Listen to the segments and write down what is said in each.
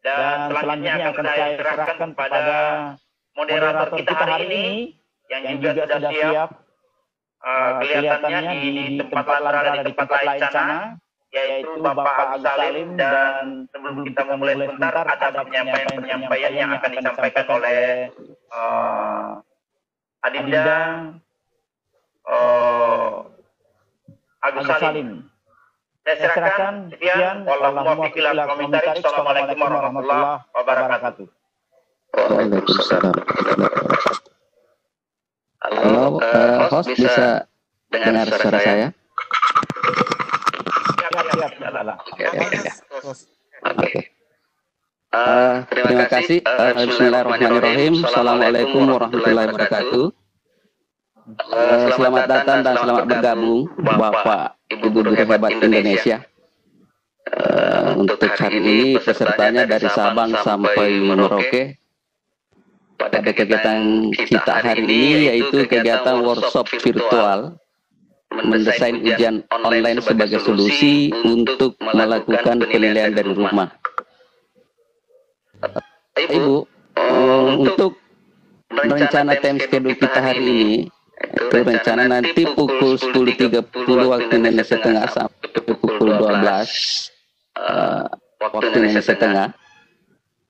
Dan selanjutnya akan saya serahkan pada moderator kita hari ini yang juga sudah siap kelihatannya di tempat lain sana, yaitu Bapak Agus Salim. Dan sebelum kita memulai sebentar, ada penyampaian yang akan disampaikan oleh Adinda Agus Salim. Saya serahkan. Sekian. Assalamualaikum warahmatullahi wabarakatuh. Waalaikumsalam. Halo, host bisa dengar suara saya? Oke. Terima kasih. Bismillahirrahmanirrahim. Assalamualaikum warahmatullahi wabarakatuh. Selamat datang dan selamat bergabung Bapak Ibu guru hebat Indonesia. Untuk hari ini pesertanya dari Sabang sampai Merauke. Pada kegiatan kita hari ini yaitu kegiatan workshop virtual mendesain ujian online sebagai solusi untuk melakukan penilaian dari rumah. Ibu, untuk rencana time schedule kita hari ini, itu rencana nanti pukul 10.30 waktu Indonesia Tengah sampai pukul 12 waktu Indonesia Tengah.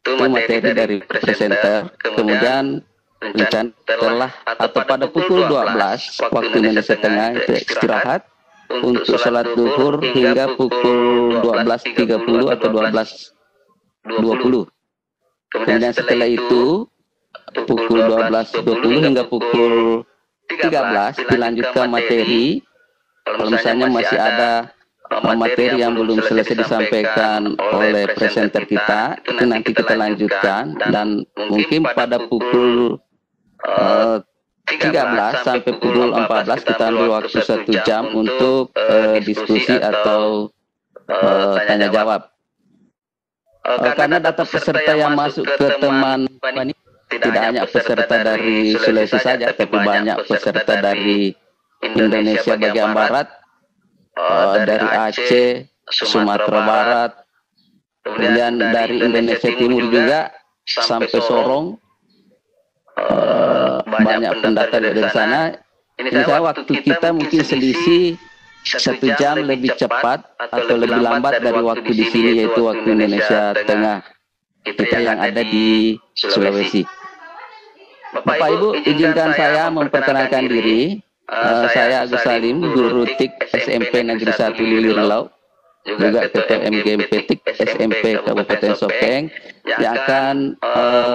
Itu materi dari presenter. Kemudian rencana setelah atau pada pukul 12 waktu Indonesia Tengah itu istirahat untuk sholat duhur hingga pukul 12.30 atau 12.20. Kemudian setelah itu pukul 12.20 hingga pukul 13 dilanjutkan materi. Kalau misalnya masih ada materi yang belum selesai disampaikan oleh presenter kita, itu nanti kita lanjutkan. Dan mungkin pada pukul 13 sampai pukul 14 kita ambil waktu 1 jam untuk diskusi atau tanya jawab. Karena data peserta yang masuk ke teman ini tidak hanya peserta dari Sulawesi saja, tapi banyak peserta dari Indonesia bagian barat, dari Aceh, Sumatera Barat, kemudian dari Indonesia Timur juga sampai Sorong. Banyak pendata dari sana. Ini saya waktu kita mungkin selisih 1 jam lebih cepat atau lebih lambat dari waktu di sini, yaitu waktu Indonesia Tengah kita yang ada di Sulawesi. Bapak Ibu, izinkan saya memperkenalkan diri. Saya Agus Salim, guru TIK SMP Negeri 1 Lililau, juga Ketua MGMP TIK SMP Kabupaten Sopeng, yang akan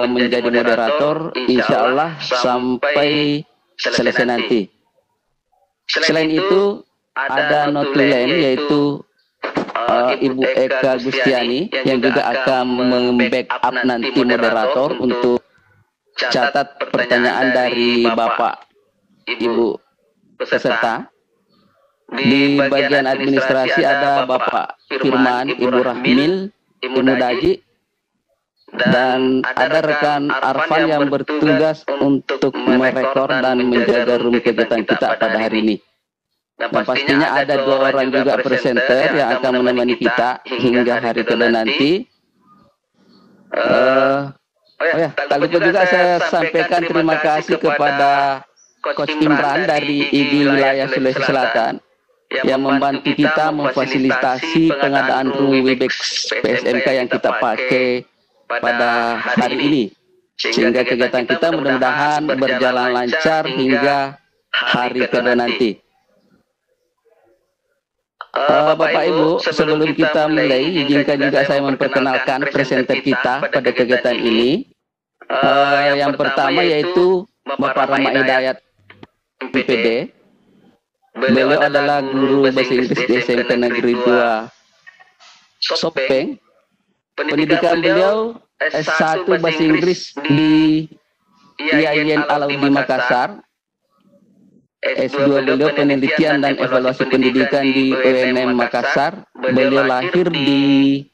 menjadi moderator insya Allah sampai selesai nanti. Selain itu ada notulen yaitu Ibu Eka Gustiani yang juga akan membackup nanti moderator untuk catat pertanyaan dari Bapak Ibu peserta. Di bagian administrasi ada Bapak Firman, Ibu Rahmil, Ibu Daji, dan ada rekan Arfan yang bertugas untuk merekor dan menjaga room kegiatan kita pada hari ini. Dan pastinya ada 2 orang juga presenter yang akan menemani kita hingga hari kedua nanti. Kali itu juga saya sampaikan terima kasih kepada Coach Imran dari ID wilayah Sulawesi Selatan yang membantu kita memfasilitasi pengadaan room Webex PSMK yang kita pakai pada hari ini, sehingga kegiatan kita mudah-mudahan berjalan lancar hingga hari kedua nanti. Bapak Ibu, sebelum kita mulai, izinkan juga saya memperkenalkan presenter kita pada kegiatan ini. Yang pertama yaitu Bapak Rama Hidayat PPD. Beliau adalah guru bahasa Inggris di SMP Negeri 2 Sopeng. Pendidikan beliau S1 bahasa Inggris di IAIN Alaudi Makassar. S2 beliau penelitian dan evaluasi pendidikan di UNM Makassar. Beliau lahir di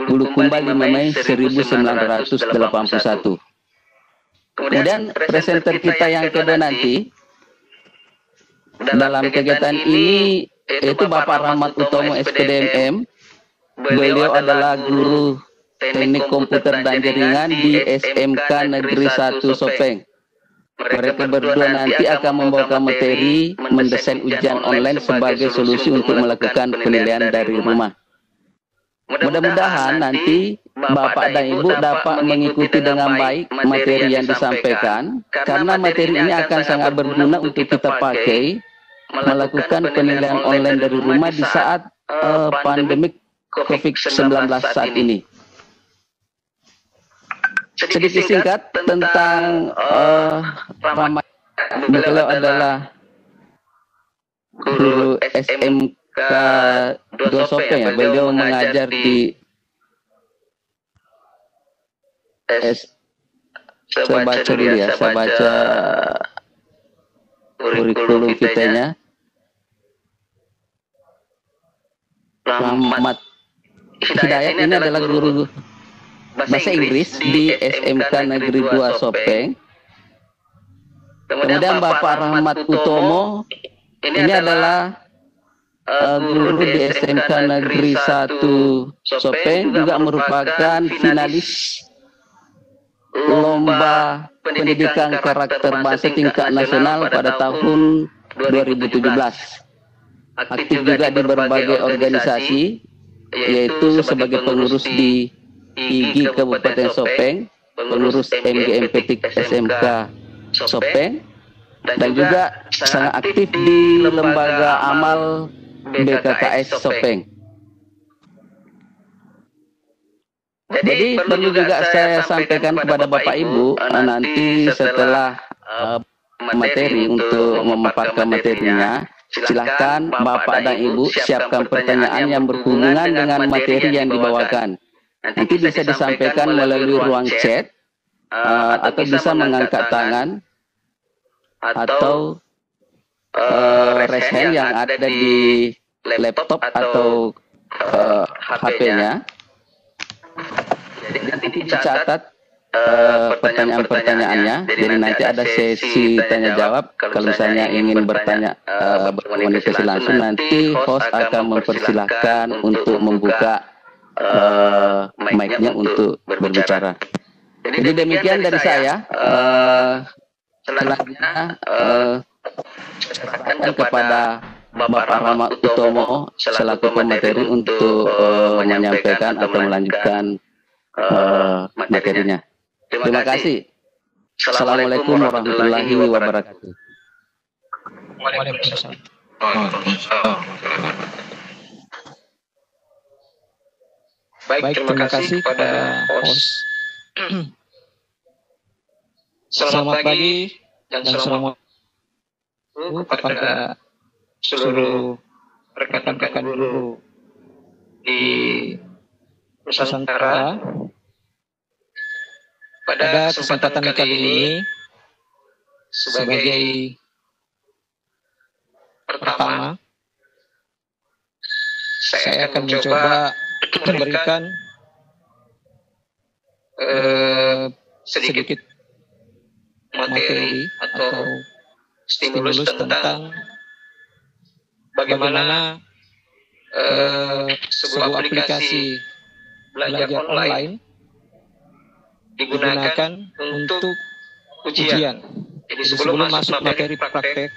Bulukumba 5 Mei 1981. Kemudian presenter kita yang kedua nanti dalam kegiatan ini yaitu Bapak Rahmat Utomo SPDMM. Beliau adalah guru Teknik Komputer dan Jaringan di SMK Negeri 1 Sopeng. Mereka berdua nanti akan membawakan materi mendesain ujian online sebagai solusi untuk melakukan penilaian dari rumah. Mudah-mudahan nanti Bapak dan Ibu dapat mengikuti dengan baik materi yang disampaikan, karena materi ini akan sangat berguna untuk kita pakai melakukan penilaian online dari rumah di saat pandemik COVID-19 saat ini. Sedikit singkat tentang Rama. Beliau adalah guru SMK 2 Sopeng ya. Beliau mengajar di saya baca dulu ya, saya baca kurikulum kitanya. Rahmat Hidayat ini adalah guru bahasa Inggris di SMK Negeri 2 Sopeng. Kemudian Bapak Rahmat Utomo ini adalah guru di SMK Negeri 1 Sopeng, juga merupakan finalis Lomba Pendidikan Karakter Bangsa tingkat nasional pada tahun 2017. Aktif juga di berbagai organisasi, yaitu sebagai pengurus di IGI Kabupaten Sopeng, pengurus MGMPTIK SMK Sopeng, dan juga sangat aktif di Lembaga Amal BKKS Sopeng. Jadi perlu juga saya sampaikan kepada Bapak Ibu, nanti setelah materi untuk memaparkan materinya, silahkan Bapak dan Ibu siapkan pertanyaan yang berhubungan dengan materi yang dibawakan. Nanti bisa disampaikan melalui ruang chat, atau bisa mengangkat tangan, atau raise hand yang ada di laptop atau HP-nya. Jadi nanti dicatat pertanyaan-pertanyaannya. Jadi nanti ada sesi tanya jawab. Kalau misalnya ingin bertanya berkomunikasi langsung, nanti host akan mempersilahkan untuk membuka mic-nya untuk berbicara. Jadi demikian dari saya. Selanjutnya serahkan kepada Bapak Rahmat Utomo selaku pemateri untuk menyampaikan atau melanjutkan materinya. Terima kasih. Assalamualaikum warahmatullahi wabarakatuh. Waalaikumsalam. Baik, terima kasih kepada host. Selamat pagi dan selamat kepada seluruh rekan-rekan guru di Nusantara. Pada kesempatan kali ini, sebagai pertama, saya akan mencoba memberikan sedikit materi atau stimulus tentang bagaimana sebuah aplikasi belajar online digunakan untuk ujian. Jadi sebelum masuk materi praktek,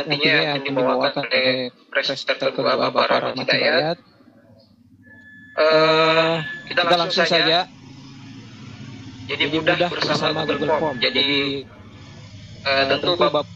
nantinya yang dibawakan oleh Presenter kedua Bapak Rahmat Hidayat, kita langsung saja. Jadi mudah bersama Google Form. Jadi tentu Bapak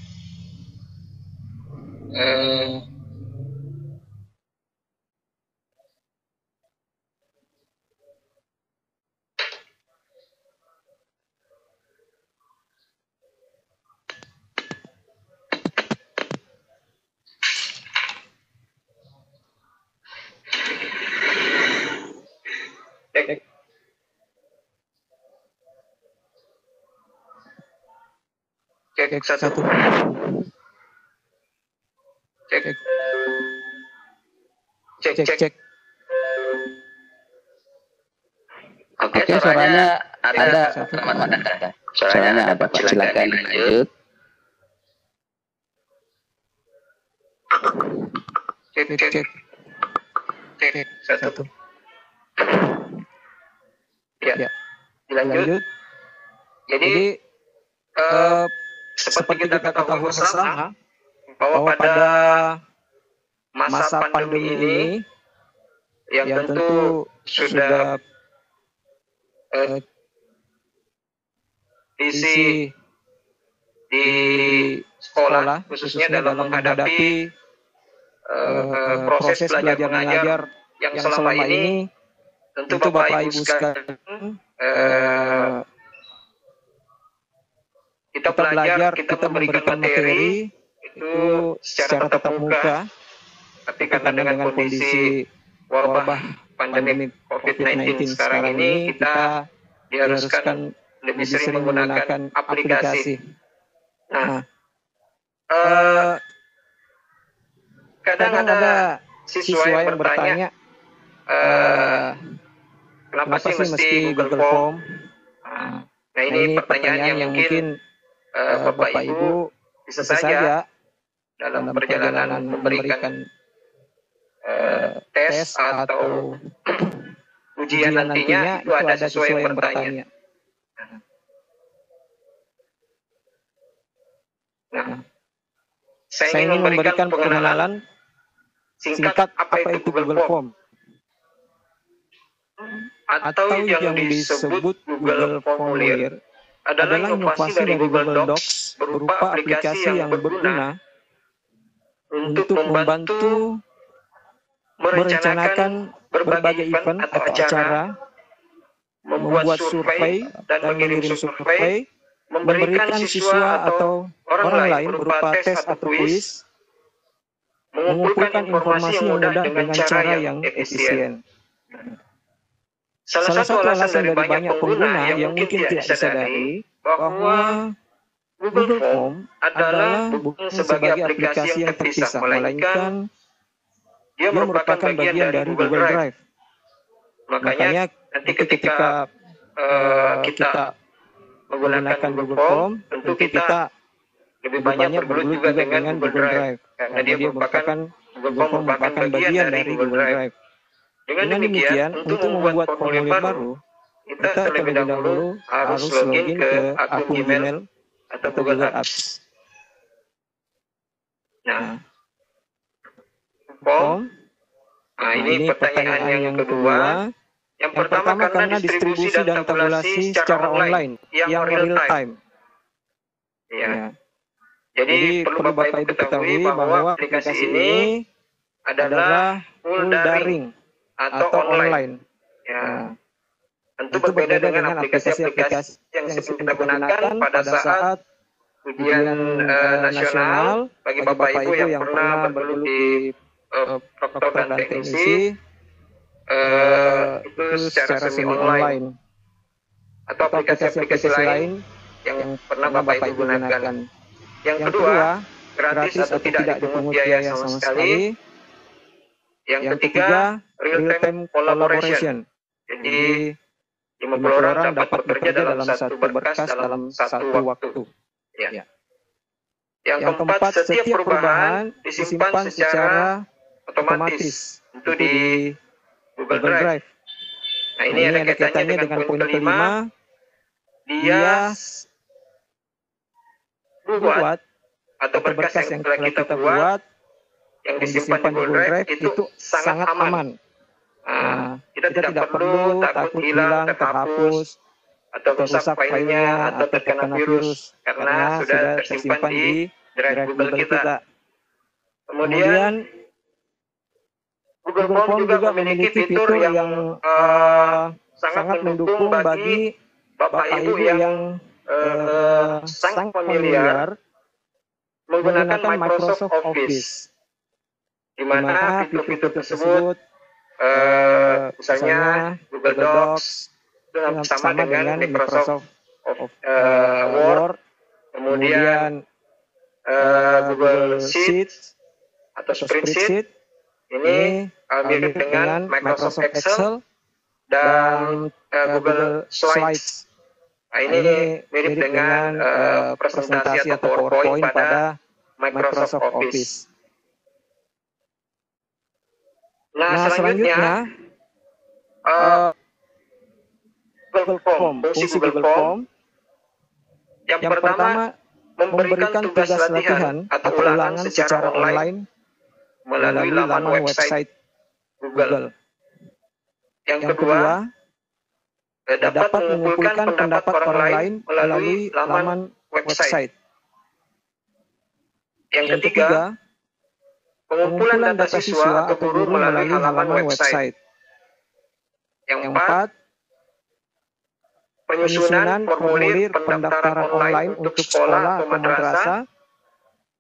cek satu. Cek. Oke, suaranya ada. Soalnya ada Pak, silakan lanjut. Cek. Satu. Ya. Dilanjut. Jadi seperti kita ketahui bersama bahwa pada masa pandemi ini yang tentu sudah isi di sekolah khususnya dalam menghadapi proses belajar mengajar yang selama ini tentu Bapak Ibu sekalian kita belajar, kita memberikan materi itu secara tatap muka, tapi karena dengan kondisi wabah pandemi COVID-19 sekarang ini kita diharuskan lebih sering menggunakan aplikasi. Nah, kadang ada siswa yang bertanya, kenapa sih mesti Google Form? Nah, ini pertanyaan yang mungkin Bapak Ibu bisa saja dalam perjalanan memberikan tes atau ujian nantinya itu ada siswa yang bertanya. Nah, saya ingin memberikan pengenalan singkat apa itu Google Form atau yang disebut Google Formulir adalah inovasi dari Google Docs berupa aplikasi yang berguna untuk membantu merencanakan berbagai event atau acara, membuat survei dan mengirim survei, memberikan siswa atau orang lain berupa tes atau kuis, mengumpulkan informasi yang mudah dengan cara yang efisien. Salah satu alasan dari banyak pengguna yang mungkin tidak disadari bahwa Google Form adalah bukan sebagai aplikasi yang terpisah, melainkan dia merupakan bagian dari Google Drive. Makanya nanti ketika kita menggunakan Google Form, tentu kita lebih banyak bergelut juga dengan Google Drive, karena dia merupakan bagian dari Google Drive. Dengan demikian, untuk membuat formulir baru, kita terlebih dahulu harus login ke akun Gmail atau Google Apps. Nah, Form. Nah, ini pertanyaan yang kedua. Yang pertama karena distribusi dan tabulasi secara online yang real time. Ya. Jadi perlu Bapak Ibu ketahui bahwa aplikasi ini adalah full daring atau online. Ya. Tentu berbeda dengan aplikasi-aplikasi yang sering kita gunakan pada saat ujian nasional bagi Bapak Ibu yang pernah bergelut di Proktor dan Teknisi itu secara semi online atau aplikasi-aplikasi lain yang pernah Bapak Ibu gunakan. Yang kedua, gratis atau tidak dipungut biaya sama sekali. Yang ketiga, real-time collaboration. Jadi, 50 orang dapat bekerja dalam satu berkas dalam satu waktu. Ya. Yang keempat, setiap perubahan disimpan secara otomatis itu di Google Drive. Nah, ini ada kaitannya dengan poin kelima. Dia buat atau berkas yang telah kita buat yang disimpan di Google Drive itu sangat aman. Kita tidak perlu takut hilang, terhapus, atau rusak filenya, atau terkena virus, karena sudah tersimpan di Drive Google kita. Kemudian, Google Form juga memiliki fitur yang sangat mendukung bagi Bapak Ibu yang sangat familiar menggunakan Microsoft Office, di mana fitur-fitur tersebut misalnya Google Docs itu sama dengan Microsoft Word, kemudian Google Sheets atau Spreadsheet ini mirip dengan Microsoft Excel dan Google Slides. Nah, ini mirip dengan presentasi atau PowerPoint pada Microsoft Office. Nah, selanjutnya Google Form, fungsi Google Form. Yang pertama, memberikan tugas latihan atau ulangan secara online melalui laman website Google. Yang kedua, dapat mengumpulkan pendapat orang lain melalui laman website. Yang ketiga, pengumpulan data siswa atau guru melalui halaman website. Yang keempat, penyusunan formulir pendaftaran online untuk sekolah atau madrasah.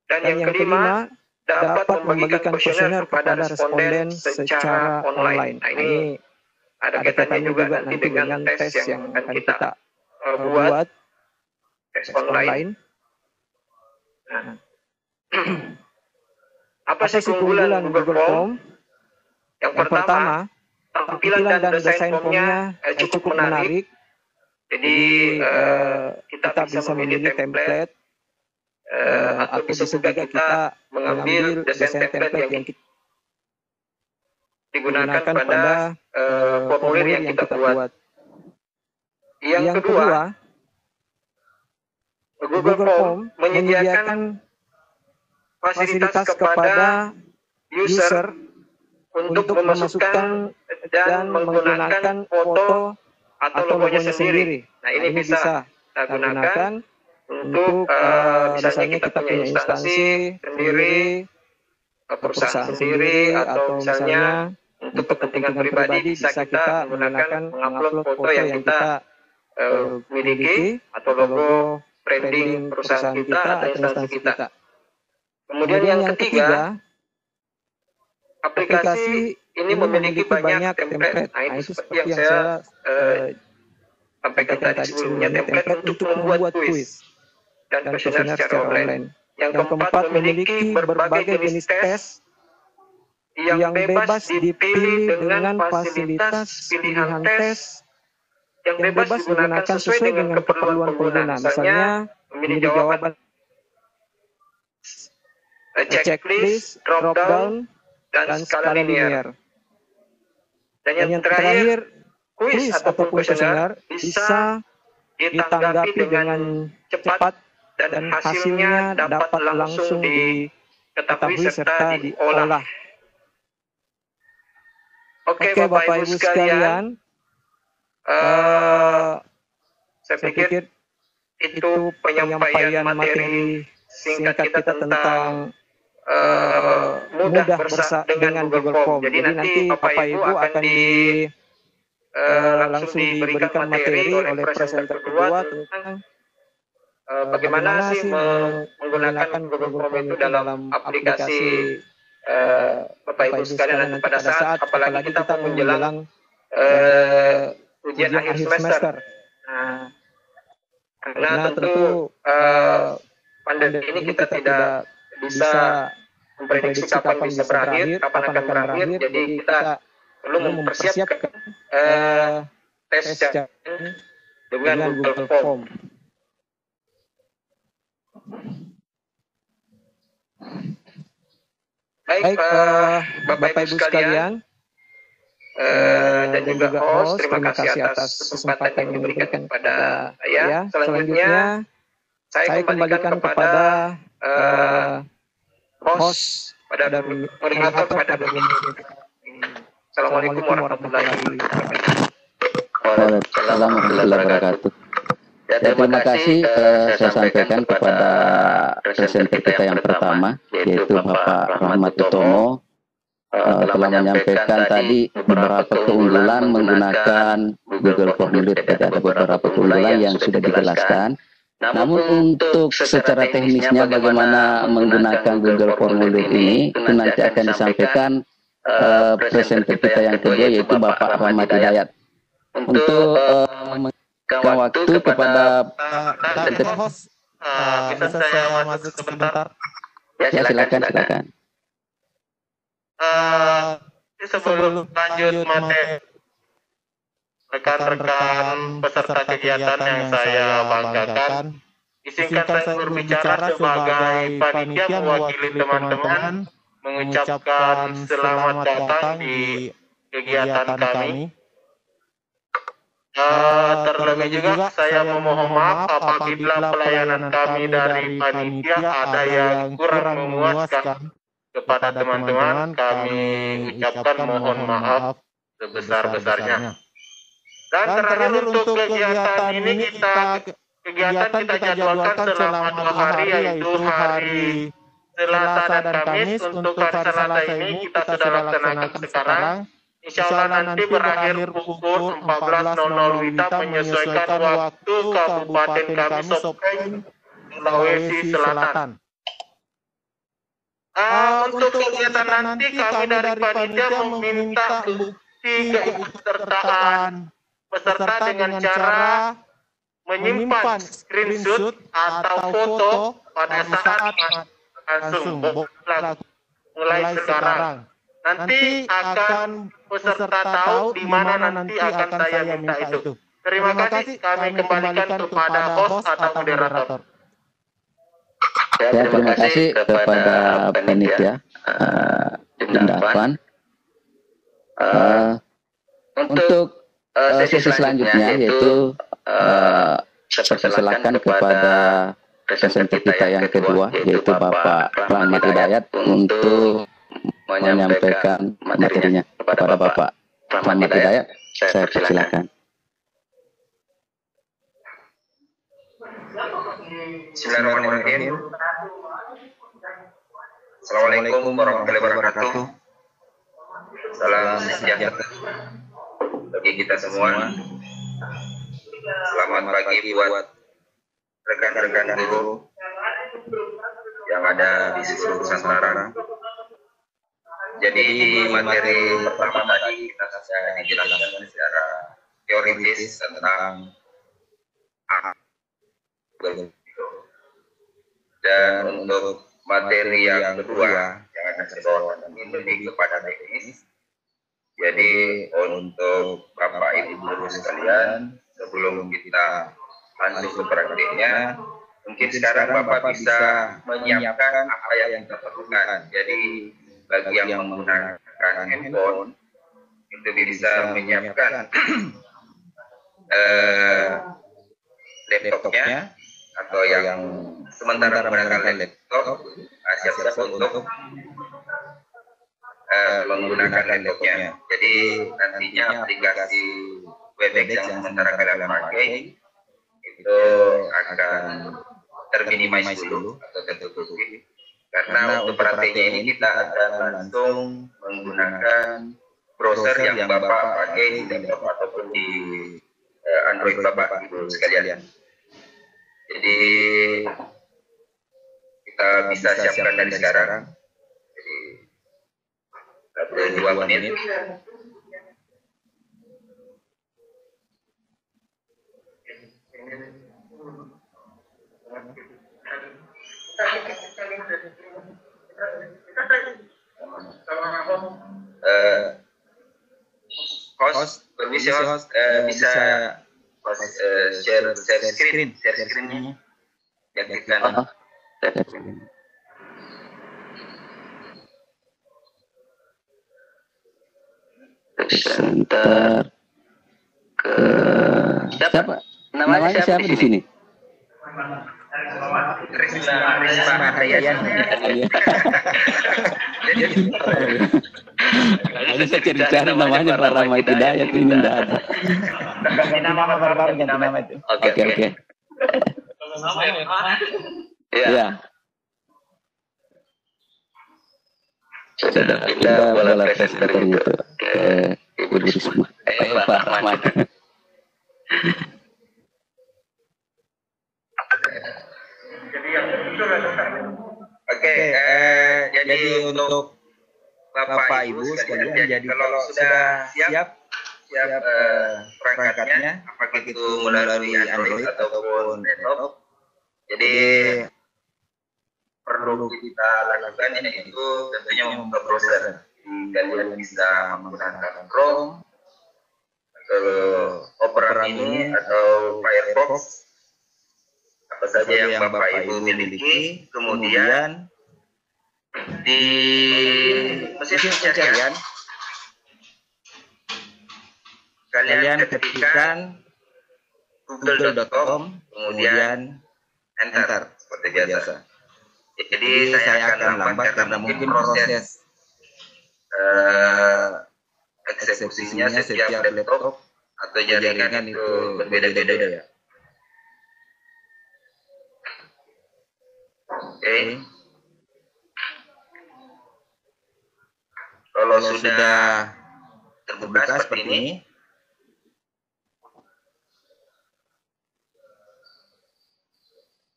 Dan yang kelima, dapat membagikan kuesioner kepada responden secara online. Nah, ini ada kaitannya juga nanti dengan tes yang akan kita buat, tes online. Nah, apa sih keunggulan Google Form? Yang pertama, tampilan dan desain formnya cukup menarik. Jadi kita bisa memilih template atau bisa juga kita mengambil desain template yang digunakan pada formulir yang kita buat. Yang kedua, Google Form menyediakan fasilitas kepada user untuk memasukkan dan menggunakan foto atau logonya sendiri. Nah, ini bisa kita gunakan untuk misalnya kita punya instansi sendiri, perusahaan sendiri, atau misalnya untuk kepentingan pribadi bisa kita menggunakan mengupload foto yang kita miliki atau logo branding perusahaan kita atau instansi kita. Kemudian yang ketiga, aplikasi ini memiliki banyak template. Nah, itu seperti yang saya sampaikan tadi sebelumnya, template untuk membuat kuis dan kuesioner secara online. Yang keempat, memiliki berbagai jenis tes yang bebas dipilih dengan fasilitas pilihan tes yang bebas digunakan sesuai dengan keperluan pengguna. Misalnya, memilih jawaban checklist, drop down, dan skala linear. Dan yang terakhir, kuis ataupun kuesioner bisa ditanggapi dengan cepat dan hasilnya dapat langsung diketahui serta diolah. Oke, Bapak Ibu sekalian, saya pikir itu penyampaian materi singkat kita tentang mudah dengan Google Form. Jadi nanti Bapak Ibu akan langsung diberikan materi oleh presenter kedua tentang bagaimana sih menggunakan Google Form itu dalam aplikasi Bapak Ibu sekalian nanti pada saat apalagi kita menjelang ujian akhir semester. Nah, karena tentu pandemi ini kita tidak bisa memprediksi kapan bisa berakhir, kapan akan berakhir. Jadi kita perlu mempersiapkan tes dengan Google Form. Baik, Bapak Ibu sekalian, dan juga host, terima kasih atas kesempatan yang diberikan kepada saya. Selanjutnya, saya kembalikan kepada host, pada moderator, pada Assalamualaikum warahmatullahi wabarakatuh. Waalaikumsalam warahmatullahi wabarakatuh. Ya, terima kasih saya sampaikan kepada presenter kita yang pertama, yaitu Bapak Rahmat Utomo, telah menyampaikan tadi beberapa keunggulan menggunakan Google Formulir. Ada beberapa keunggulan yang sudah dijelaskan. Namun untuk secara teknisnya bagaimana menggunakan Google Formulir ini, itu nanti akan disampaikan presenter kita yang kedua, yaitu Bapak Rahmat Hidayat. Untuk memberikan waktu kepada host, bisa saya masuk sebentar? Ya, silakan. Sebelum lanjut materi, rekan-rekan peserta kegiatan yang saya banggakan. Izinkan saya berbicara sebagai panitia mewakili teman-teman mengucapkan selamat datang di kegiatan kami. Terlebih juga saya memohon maaf apabila pelayanan kami dari panitia ada yang kurang memuaskan kepada teman-teman. Kami ucapkan mohon maaf sebesar-besarnya. Dan terakhir untuk kegiatan ini kegiatan kita jadwalkan selama 2 hari, yaitu hari Selasa dan Kamis. Untuk hari Selasa ini kita sudah laksanakan sekarang. Insya Allah nanti berakhir pukul 14.00 WITA menyesuaikan waktu Kabupaten kami Sopeng, Sulawesi Selatan. Untuk kegiatan nanti kami dari panitia meminta bukti keikutsertaan peserta dengan cara menyimpan screenshot atau foto pada saat langsung mulai sekarang. Nanti akan peserta tahu di mana nanti akan saya minta itu. Terima kasih, kami kembalikan kepada host atau moderator. Ya, terima kasih kepada panitia Dindapan. Untuk sesi selanjutnya yaitu persilakan kepada presenter kita yang kedua, yaitu Bapak Rahmat Hidayat, untuk menyampaikan materinya. Kepada Bapak Rahmat Hidayat, saya persilakan. Bismillahirrahmanirrahim. Assalamualaikum warahmatullahi wabarakatuh. Salam sejahtera bagi kita semua. Selamat pagi buat rekan-rekan guru yang ada di seluruh Nusantara. Jadi materi pertama tadi kita sudah dijelaskan secara teoritis tentang dan untuk materi yang kedua yang akan saya bawakan ini lebih kepada teknis. Jadi untuk Bapak Ibu guru sekalian, sebelum kita lanjut ke praktiknya, mungkin sekarang Bapak bisa menyiapkan apa yang kita perlukan. Jadi bagi yang menggunakan handphone itu bisa menyiapkan laptopnya, atau yang sementara menggunakan laptop siap-siap untuk menggunakan laptopnya. Jadi nantinya aplikasi Webex yang sementara kalian pakai itu akan terminimize dulu atau tertutup. Karena untuk praktiknya ini kita akan langsung menggunakan browser yang Bapak pakai di laptop ataupun di Android Bapak Ibu sekalian. Jadi kita bisa siapkan dari sekarang. Jadi ada 2 menit. Host, permisi host, bisa share screen-nya. Gantikan. Sebentar. Siapa? Namanya siapa di sini? Risma Hayani. Ada saya cari-cari namanya Pak Rahmat Hidayat, ini tidak ada. Ganti nama baru ganti nama itu. Oke. Ya. Sudah kita boleh presenter itu ke Ibu Risma. Pak Rahmat. Oke, jadi untuk Bapak Ibu sekalian, jadi kalau sudah siap perangkatnya, apakah itu melalui Android ataupun laptop, jadi perlu kita lakukan itu tentunya membuka browser. Kalian bisa menggunakan Chrome Opera Mini atau Firefox, apa saja yang Bapak Ibu miliki, kemudian di mesin pencarian kalian ketikkan google.com, kemudian enter seperti biasa. Jadi saya akan lambat karena mungkin proses eksekusinya setiap laptop atau jaringan itu berbeda-beda ya. Oke. Kalau sudah terbuka seperti ini,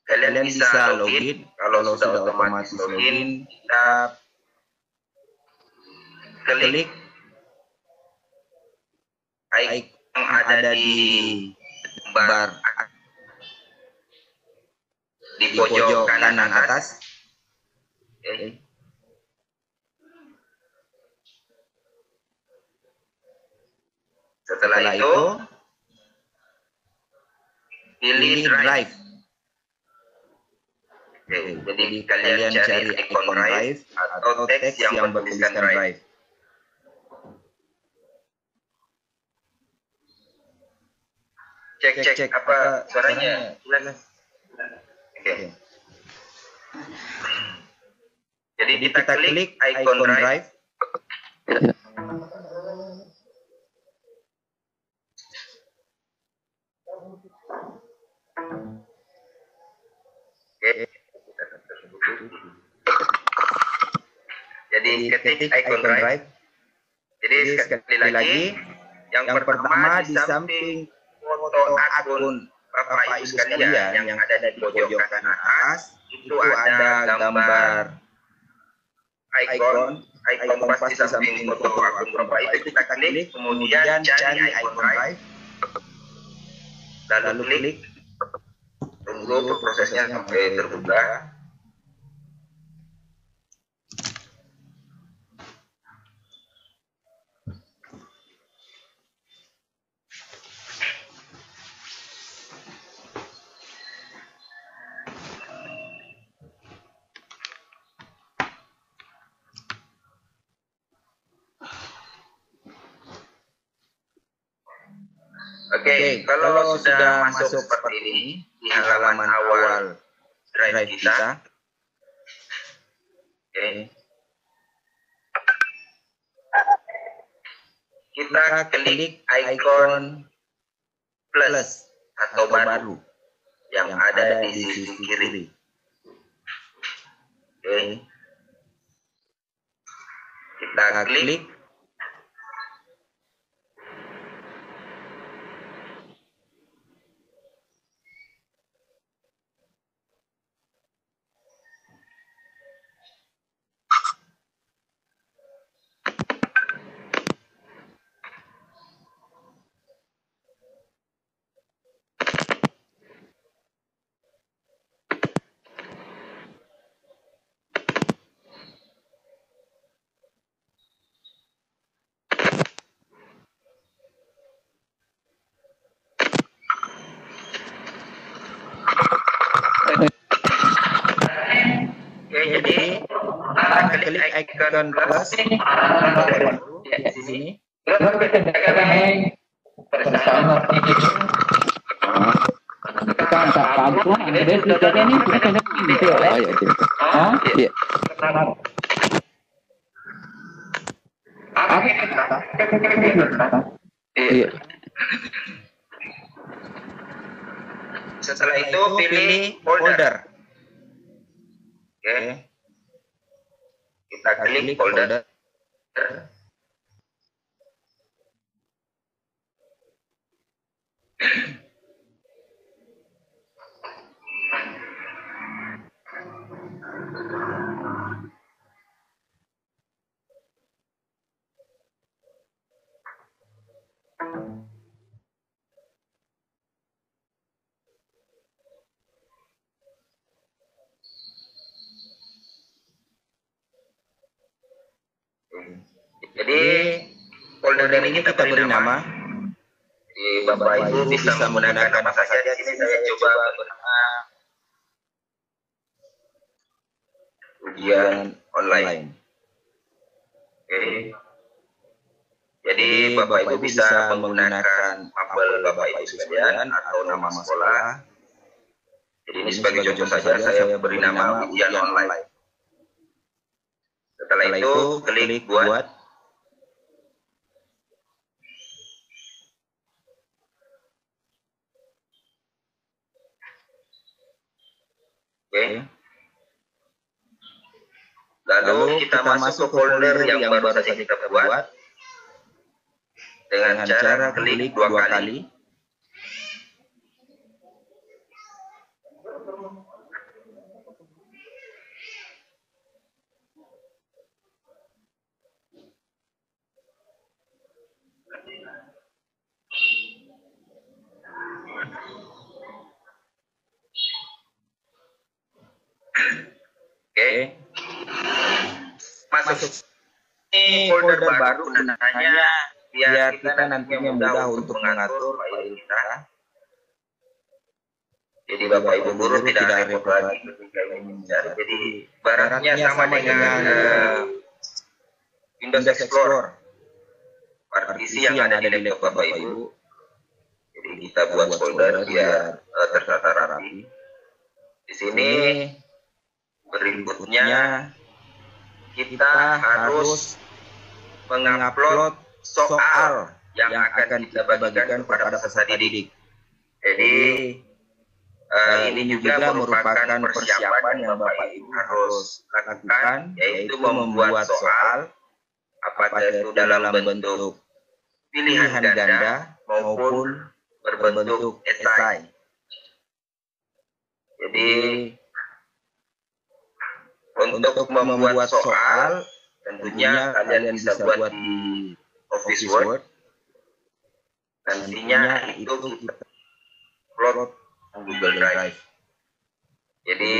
kalian bisa login. Kalau sudah otomatis login, kita klik icon yang ada di bar di pojok kanan atas. Okay. Setelah itu pilih drive. Okay. Jadi kalian cari icon drive atau teks yang bertuliskan drive. Cek apa suaranya? Oke. Jadi kita klik icon drive. Oke. Jadi ketik icon drive. Jadi sekali lagi, yang pertama di samping foto akun Bapak Ibu sekalian yang ada di pojok kanan atas itu ada gambar icon pasti di samping foto akun Bapak itu kita klik, kemudian cari icon drive, lalu klik, tunggu prosesnya sampai terbuka. Oke, kalau sudah masuk seperti ini di halaman awal drive kita, kita klik icon plus atau baru yang ada di sisi kiri. Oke, kita klik. Jadi kita klik icon plus di sini. Setelah itu pilih folder. Oke. Kita klik folder. Jadi folder ini kita beri nama Bapak Ibu bisa menggunakan apa saja. Di sini saya coba beberapa ujian online. Oke. Jadi Bapak Ibu bisa menggunakan label Bapak Ibu sekalian atau nama sekolah. Jadi ini sebagai contoh saja saya beri nama ujian online. Setelah itu klik buat. Oke. Lalu kita masuk ke folder yang baru saja kita buat dengan cara klik 2 kali. Oke. Masuk ini folder baru gunanya biar kita nantinya mudah untuk mengatur file kita. Jadi Bapak Ibu guru tidak repot lagi ketika ingin mencari. Jadi baratnya sama dengan Windows Explorer. Partisi yang ada di laptop Bapak Ibu. Jadi kita buat folder biar tertata rapi. Di sini berikutnya kita harus mengupload soal yang akan kita bagikan kepada peserta didik. Jadi ini juga merupakan persiapan yang Bapak Ibu harus lakukan, yaitu membuat soal, apakah itu dalam bentuk pilihan ganda maupun berbentuk esai. Jadi untuk membuat soal, tentunya kalian bisa buat di Office Word. Nantinya itu kita upload ke Google Drive. Jadi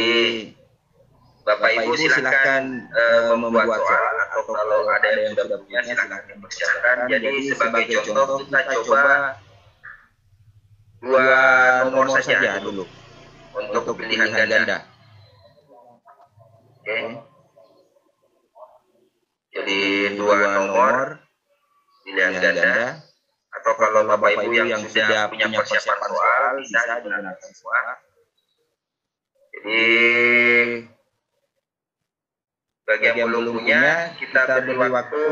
Bapak Ibu silakan membuat soal, atau kalau ada yang sudah punya silakan dipersiapkan. Jadi sebagai contoh kita coba 2 nomor saja dulu untuk pilihan ganda. Oke. Jadi 2 nomor pilihan ganda, atau kalau Bapak Ibu yang sudah punya persiapan soal bisa digunakan soal. Jadi bagi yang belum punya, kita beri waktu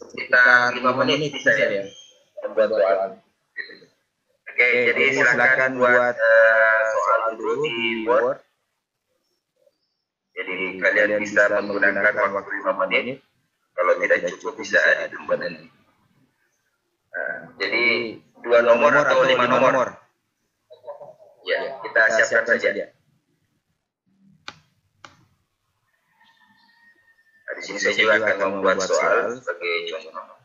sekitar 5 menit bisa ya membuat soal. Oke, jadi silakan buat soal dulu di Word. Jadi kalian bisa menggunakan waktu 5 menit. Kalau tidak cukup bisa ditambah nanti. Jadi 2 nomor atau 5 nomor. Ya, kita siapkan saja. Nah, di sini saya juga akan membuat soal sebagai contoh.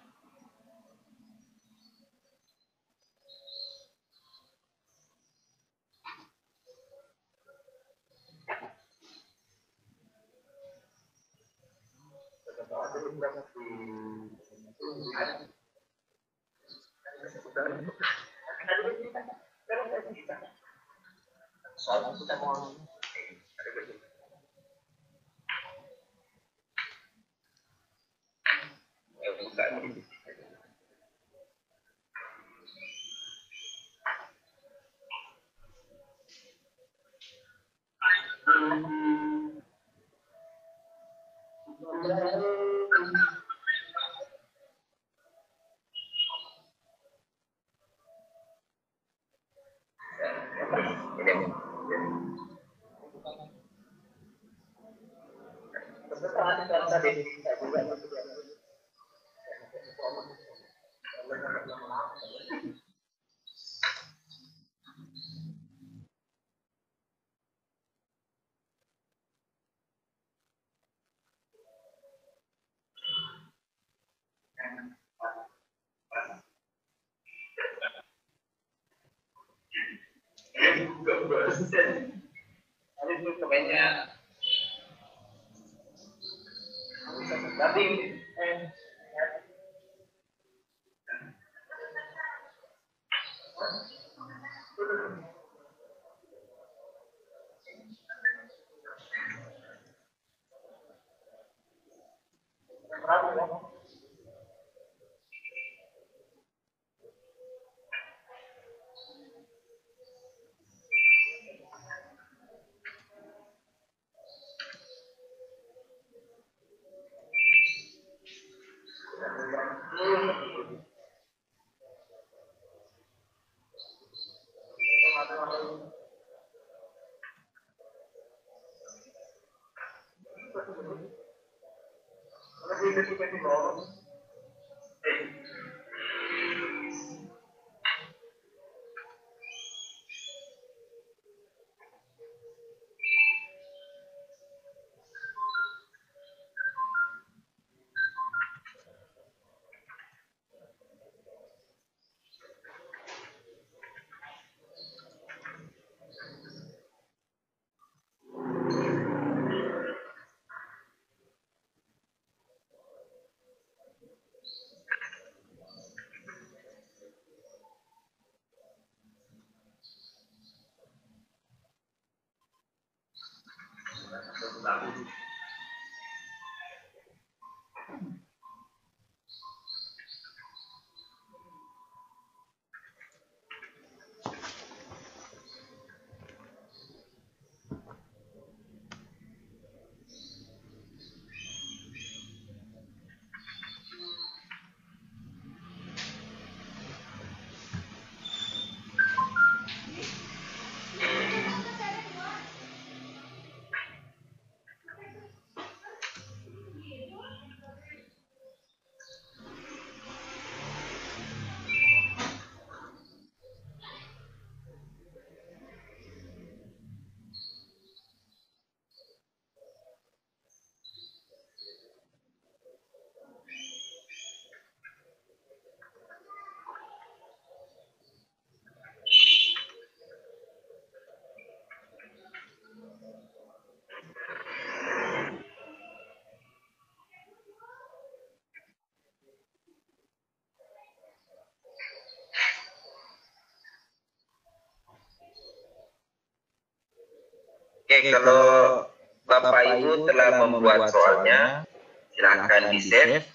Oke, kalau Bapak Ibu telah membuat soalnya, silahkan di-save.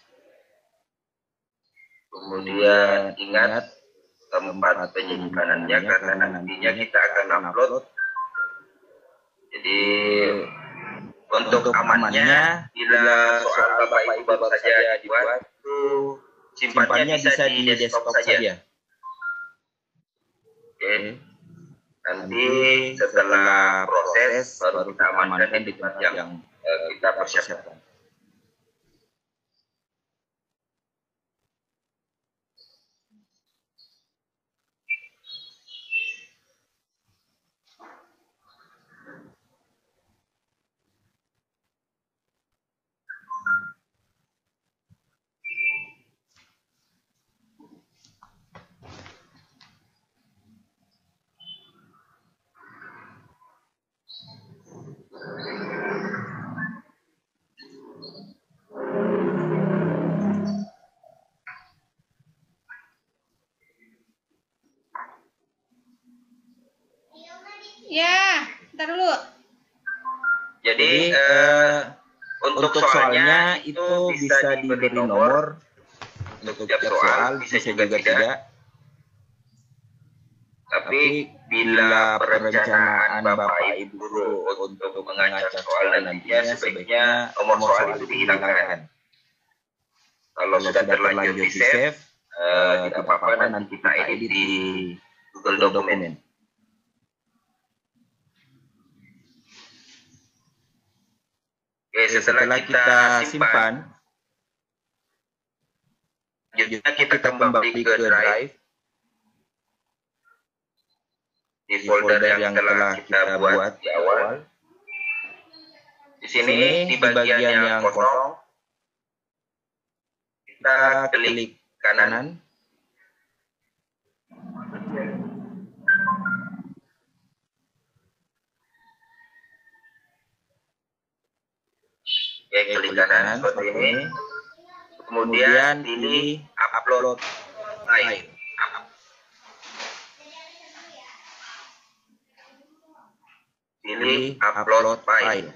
Kemudian ingat tempat penyimpanannya karena nantinya kita akan upload. Jadi untuk amannya, bila soal Bapak Ibu baru saja dibuat, itu simpannya bisa di desktop saja. Oke. Nanti setelah proses baru kita amankan di tempat yang kita persiapkan. Ya, ntar dulu. Jadi untuk soalnya itu bisa diberi nomor untuk tiap soal, bisa juga tidak. Tapi bila perencanaan Bapak Ibu guru untuk mengacak soal nantinya sebaiknya nomor soal itu dihilangkan. Kalau sudah terlanjur di save, tidak apa-apa, nanti kita edit di Google Dokumen. Oke, setelah kita simpan, selanjutnya kita kembali ke drive di folder yang telah kita buat di awal. Di sini di bagian yang kosong kita klik kanan. Oke, klik kanan seperti ini. Kemudian pilih upload file. Pilih upload file.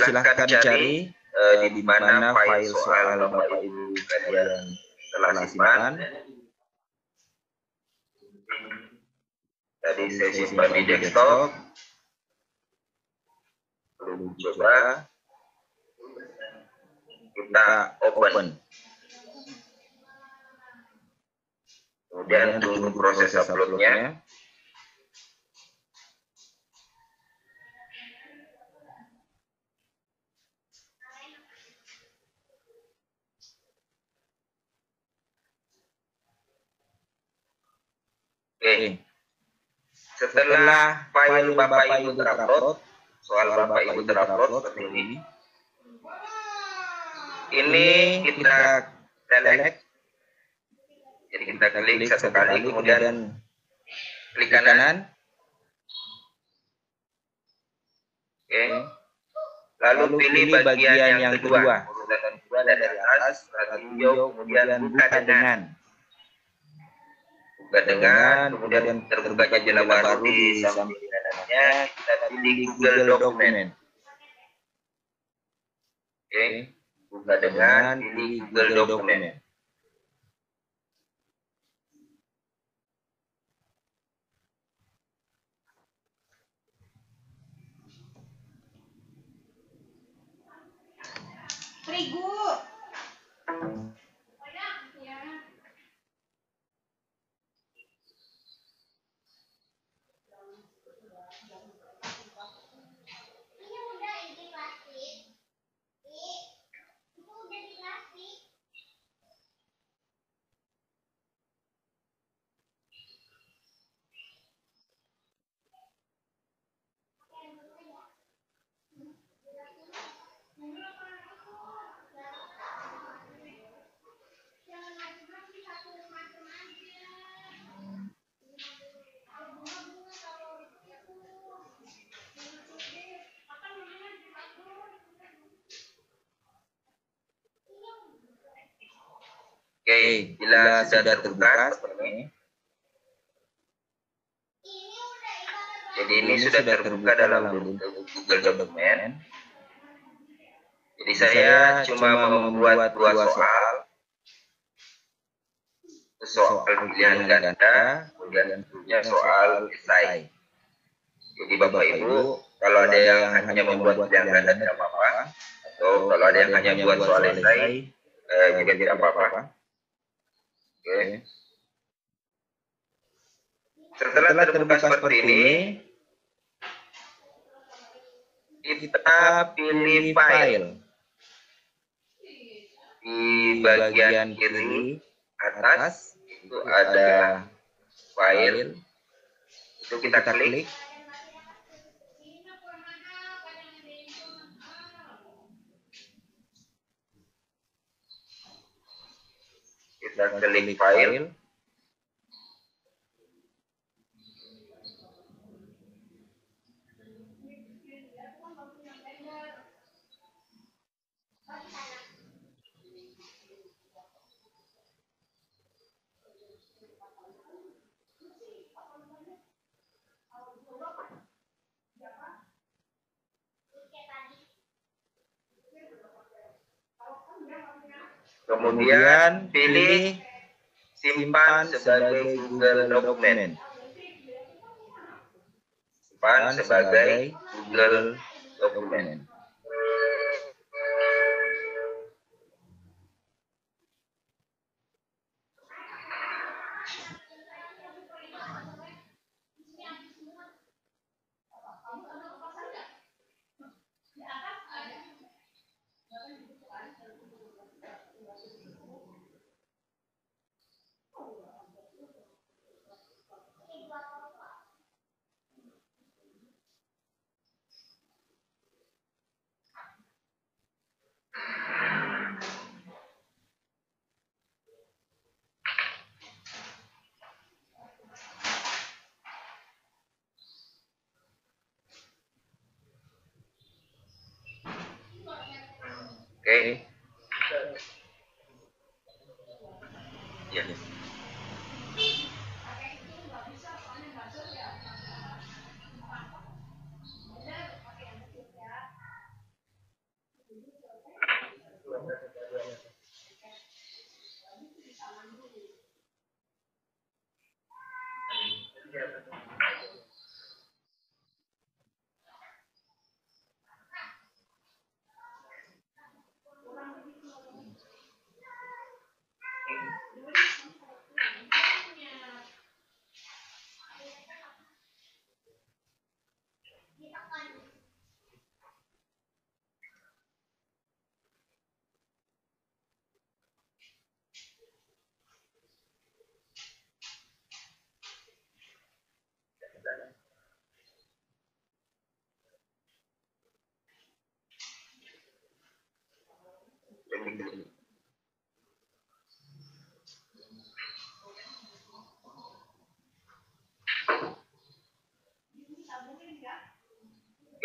silahkan cari di mana file soal Bapak Ibu kalian telah simpan. Tadi saya simpan di desktop. Lalu coba kita open. Kemudian tunggu proses uploadnya. Oke. Setelah file Bapak Ibu terupload, soal Bapak Ibu terupload seperti ini. Ini kita select. Jadi kita klik satu kali, kemudian klik kanan. Oke. Lalu pilih bagian yang kedua. Urutan kedua dari atas, hijau, kemudian buka dengan. Kemudian terbukanya jendela baru di samping kanannya, kita pilih Google Document. Oke, buka dengan, pilih Google Document. Terigu. Oke, bila sudah terbuka seperti ini. Jadi ini sudah terbuka dalam Google Document. Jadi saya cuma membuat dua soal. Soal pilihan ganda, kemudian soal esai. Jadi Bapak Ibu, kalau ada yang hanya membuat pilihan ganda tidak apa-apa, atau kalau ada yang hanya buat soal esai juga tidak apa-apa. Oke. Setelah terbuka seperti ini, kita pilih file. Di bagian kiri atas itu ada file. Itu kita klik. Kita klik file. Kemudian pilih simpan sebagai Google Document. Simpan sebagai Google Document. Oke. Ya.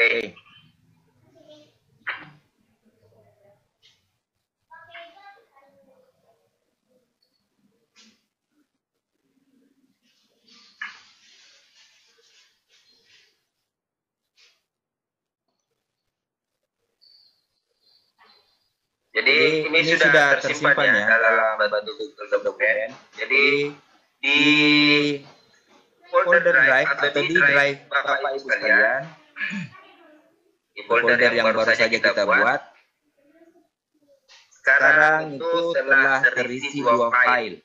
Oke. Jadi ini sudah tersimpan ya dalam bentuk dokumen. Jadi di folder drive atau di drive Bapak Ibu sekalian, di folder yang baru saja kita buat, sekarang itu telah terisi 2 file.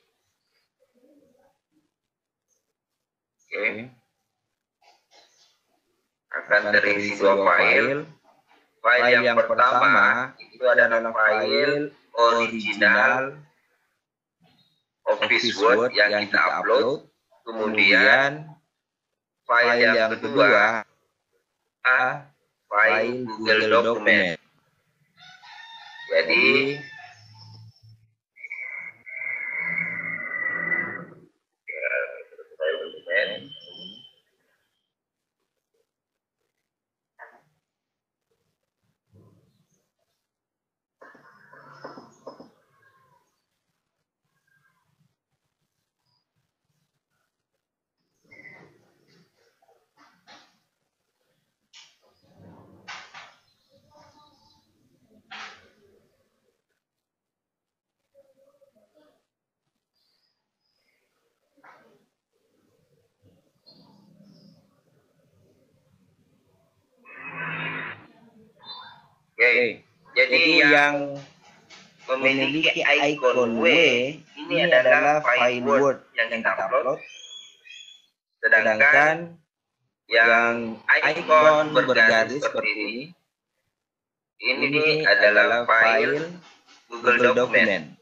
Oke. Akan terisi 2 file. File yang pertama itu adalah file original Office Word yang kita upload. Kemudian file yang kedua file Google Document. Jadi file dokumen. Oke, jadi yang memiliki icon W ini adalah file Word yang kita upload. Sedangkan yang icon bergaris seperti ini adalah file Google Document.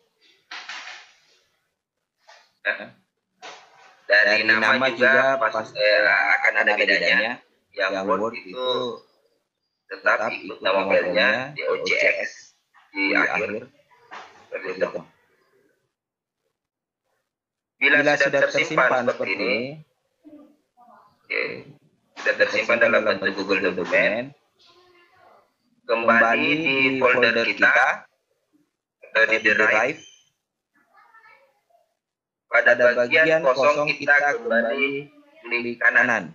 Dari nama juga akan ada bedanya. Yang Word itu tetap ikut nama filenya di OJX di akhir. Bila sudah tersimpan seperti ini, sudah tersimpan dalam bentuk Google Document, kembali di folder kita atau di drive. Pada bagian kosong kita kembali klik kanan.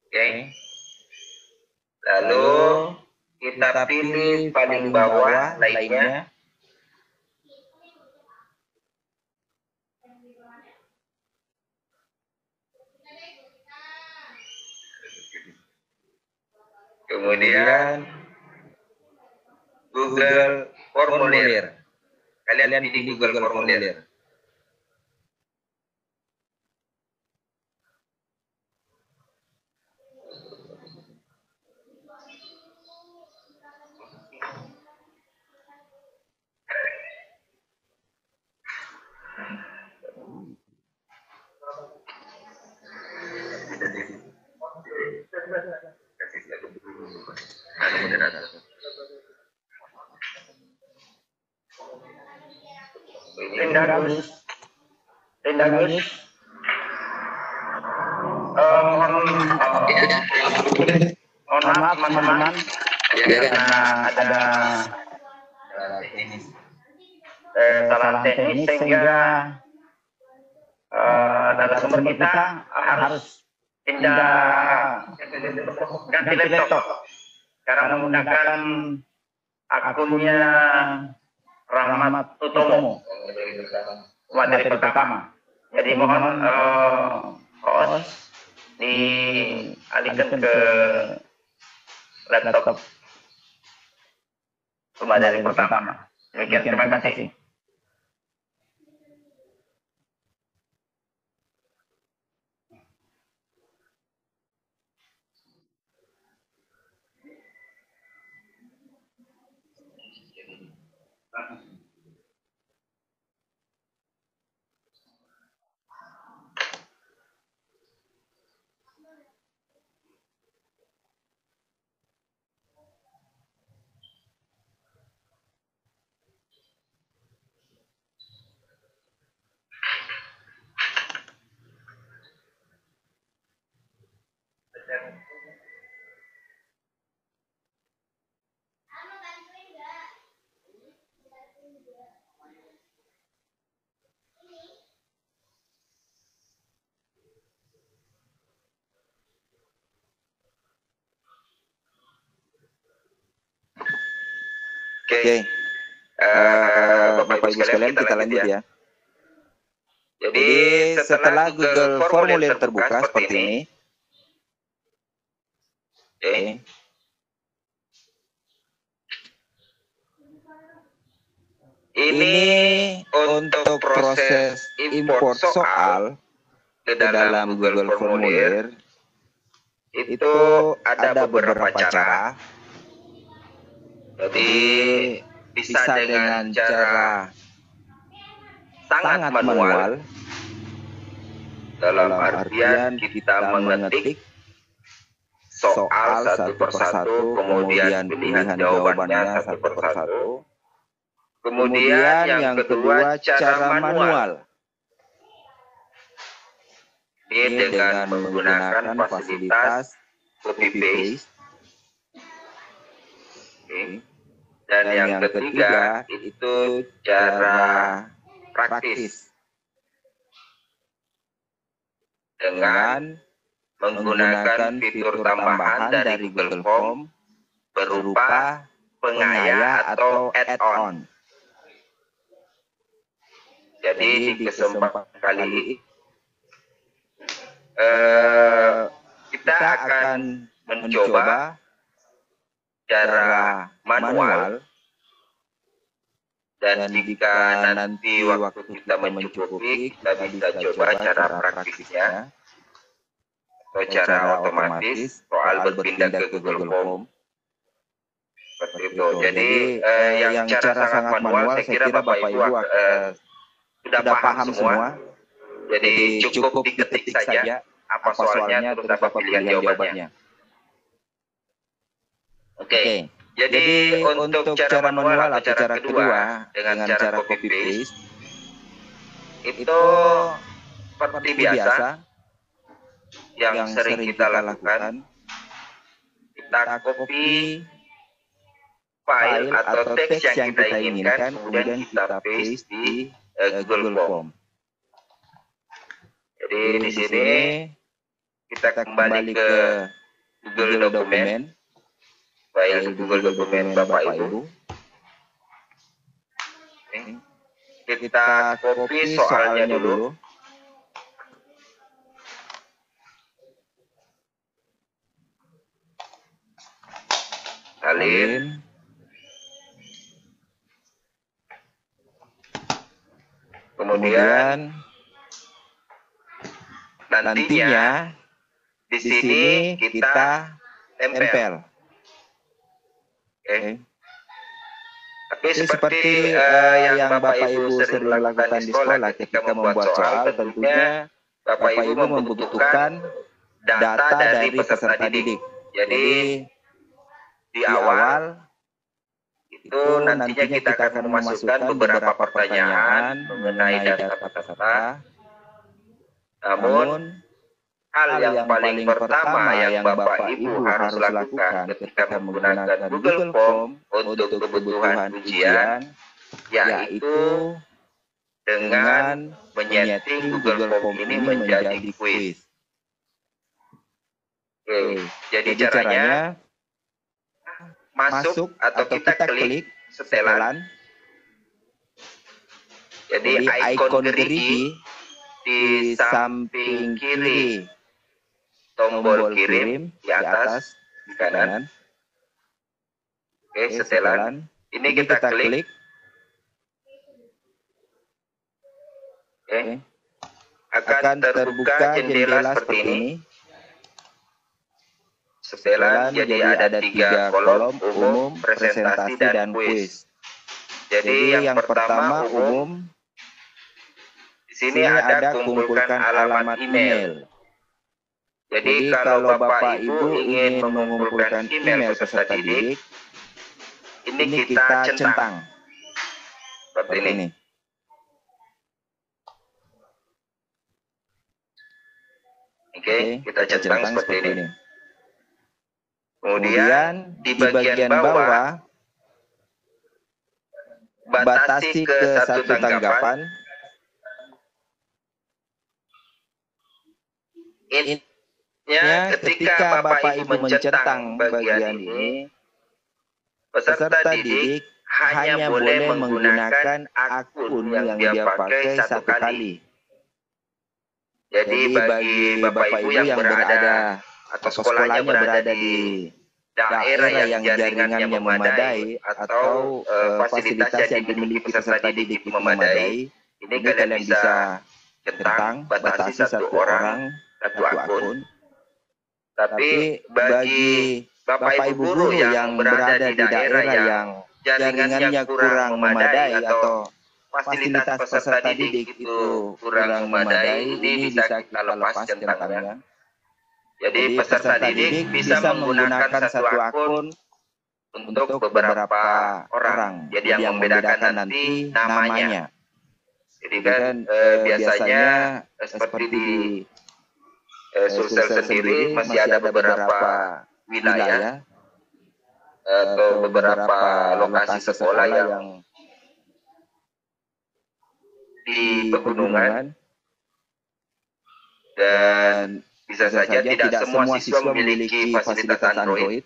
Oke. Lalu kita pilih paling bawah lainnya. Kemudian Google Formulir. Kalian pilih Google Formulir. Lindagus. Mohon maaf teman-teman, karena ada salah teknis sehingga narasumber kita harus pindah ganti laptop karena menggunakan akunnya Rahmat Utomo materi pertama. Jadi mohon host dialihkan ke laptop materi pertama. Demikian, terima kasih. Oke. Bapak Ibu sekalian kita lanjut ya. Jadi setelah Google formulir terbuka seperti ini. Oke. Ini untuk proses import soal ke dalam Google formulir itu ada beberapa cara. Jadi bisa dengan cara sangat manual, dalam artian kita mengetik soal satu persatu, kemudian pilihan jawabannya satu persatu. Kemudian yang kedua cara manual. Ini dengan menggunakan fasilitas copy paste. Dan yang ketiga itu cara praktis dengan menggunakan fitur tambahan dari Google Form berupa pengaya atau add-on. Jadi di kesempatan kali ini kita akan mencoba cara manual, dan jika nanti waktu kita mencukupi, kita bisa coba cara praktisnya atau cara otomatis soal berpindah ke Google Form. Seperti itu. Jadi yang cara sangat manual, saya kira Bapak Ibu sudah paham semua. Jadi cukup diketik saja apa soalnya, terus apa pilihan jawabannya. Oke. Jadi untuk cara manual atau cara kedua dengan cara copy paste itu seperti biasa yang sering kita lakukan, kita copy file atau teks yang kita inginkan, kemudian kita paste di Google Form. Jadi di sini kita kembali ke Google Dokumen, file Google Dokumen Bapak Ibu. Kita copy soalnya dulu. Salin. Kemudian nantinya di sini kita tempel. Oke. Tapi seperti yang Bapak Ibu sering lakukan di sekolah ketika membuat soal, tentunya Bapak Ibu membutuhkan data dari peserta didik. Jadi di awal itu nantinya kita akan memasukkan beberapa pertanyaan mengenai data peserta. Namun hal yang paling pertama yang Bapak Ibu harus lakukan ketika menggunakan Google Form untuk kebutuhan ujian, yaitu dengan menyeting Google Form ini menjadi quiz. Oke, jadi caranya masuk atau kita klik setelan. Jadi ikon gerigi di samping kiri, tombol kirim di atas di kanan. Oke, setelan. Ini kita klik. Oke. Akan terbuka jendela seperti ini. Setelan, jadi ada 3 kolom: umum, presentasi, dan kuis. Jadi yang pertama umum. Di sini ada kumpulkan alamat email. Jadi kalau Bapak Ibu ingin mengumpulkan email peserta didik, ini kita centang seperti ini. Oke, kita centang seperti ini. Kemudian di bagian bawah batasi ke 1 tanggapan. Intinya ketika Bapak Ibu mencentang bagian ini, peserta didik hanya boleh menggunakan akun yang dia pakai satu kali. Jadi bagi Bapak Ibu yang berada atau sekolahnya berada di daerah yang jaringannya memadai atau fasilitas yang dimiliki peserta didik itu memadai, ini kalian bisa centang, batasi satu orang, satu akun. Tapi bagi Bapak Ibu guru yang berada di daerah yang jaringannya kurang memadai atau fasilitas peserta didik itu kurang memadai, ini bisa kita lepas centangnya. Jadi peserta didik bisa menggunakan satu akun untuk beberapa orang. Jadi yang membedakan nanti namanya. Jadi kan biasanya seperti di Sulsel sendiri masih ada beberapa wilayah atau beberapa lokasi sekolah yang di pegunungan, dan bisa saja tidak semua siswa memiliki fasilitas Android.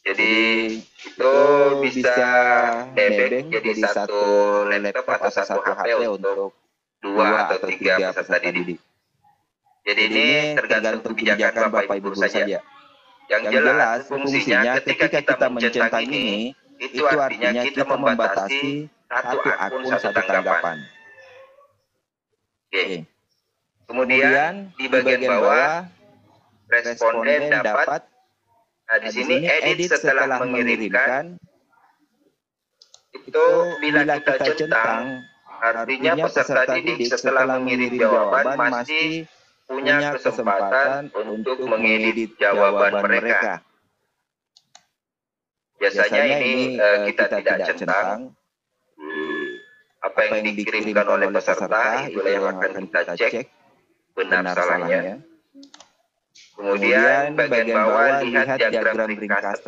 Jadi itu bisa nebeng jadi satu laptop atau satu HP untuk 2 atau 3 peserta didik. Jadi ini tergantung kebijakan Bapak Ibu guru saja. Yang jelas fungsinya ketika kita mencentang ini, itu artinya kita membatasi satu akun satu tanggapan. Oke. Kemudian di bagian bawah responden dapat, nah di sini edit setelah mengirimkan, itu bila kita centang, artinya peserta didik setelah mengirim jawaban masih punya kesempatan untuk mengedit jawaban mereka. Biasanya ini kita tidak centang. Apa yang dikirimkan oleh peserta itulah yang akan kita cek benar salahnya. Kemudian bagian bawah lihat diagram ringkas.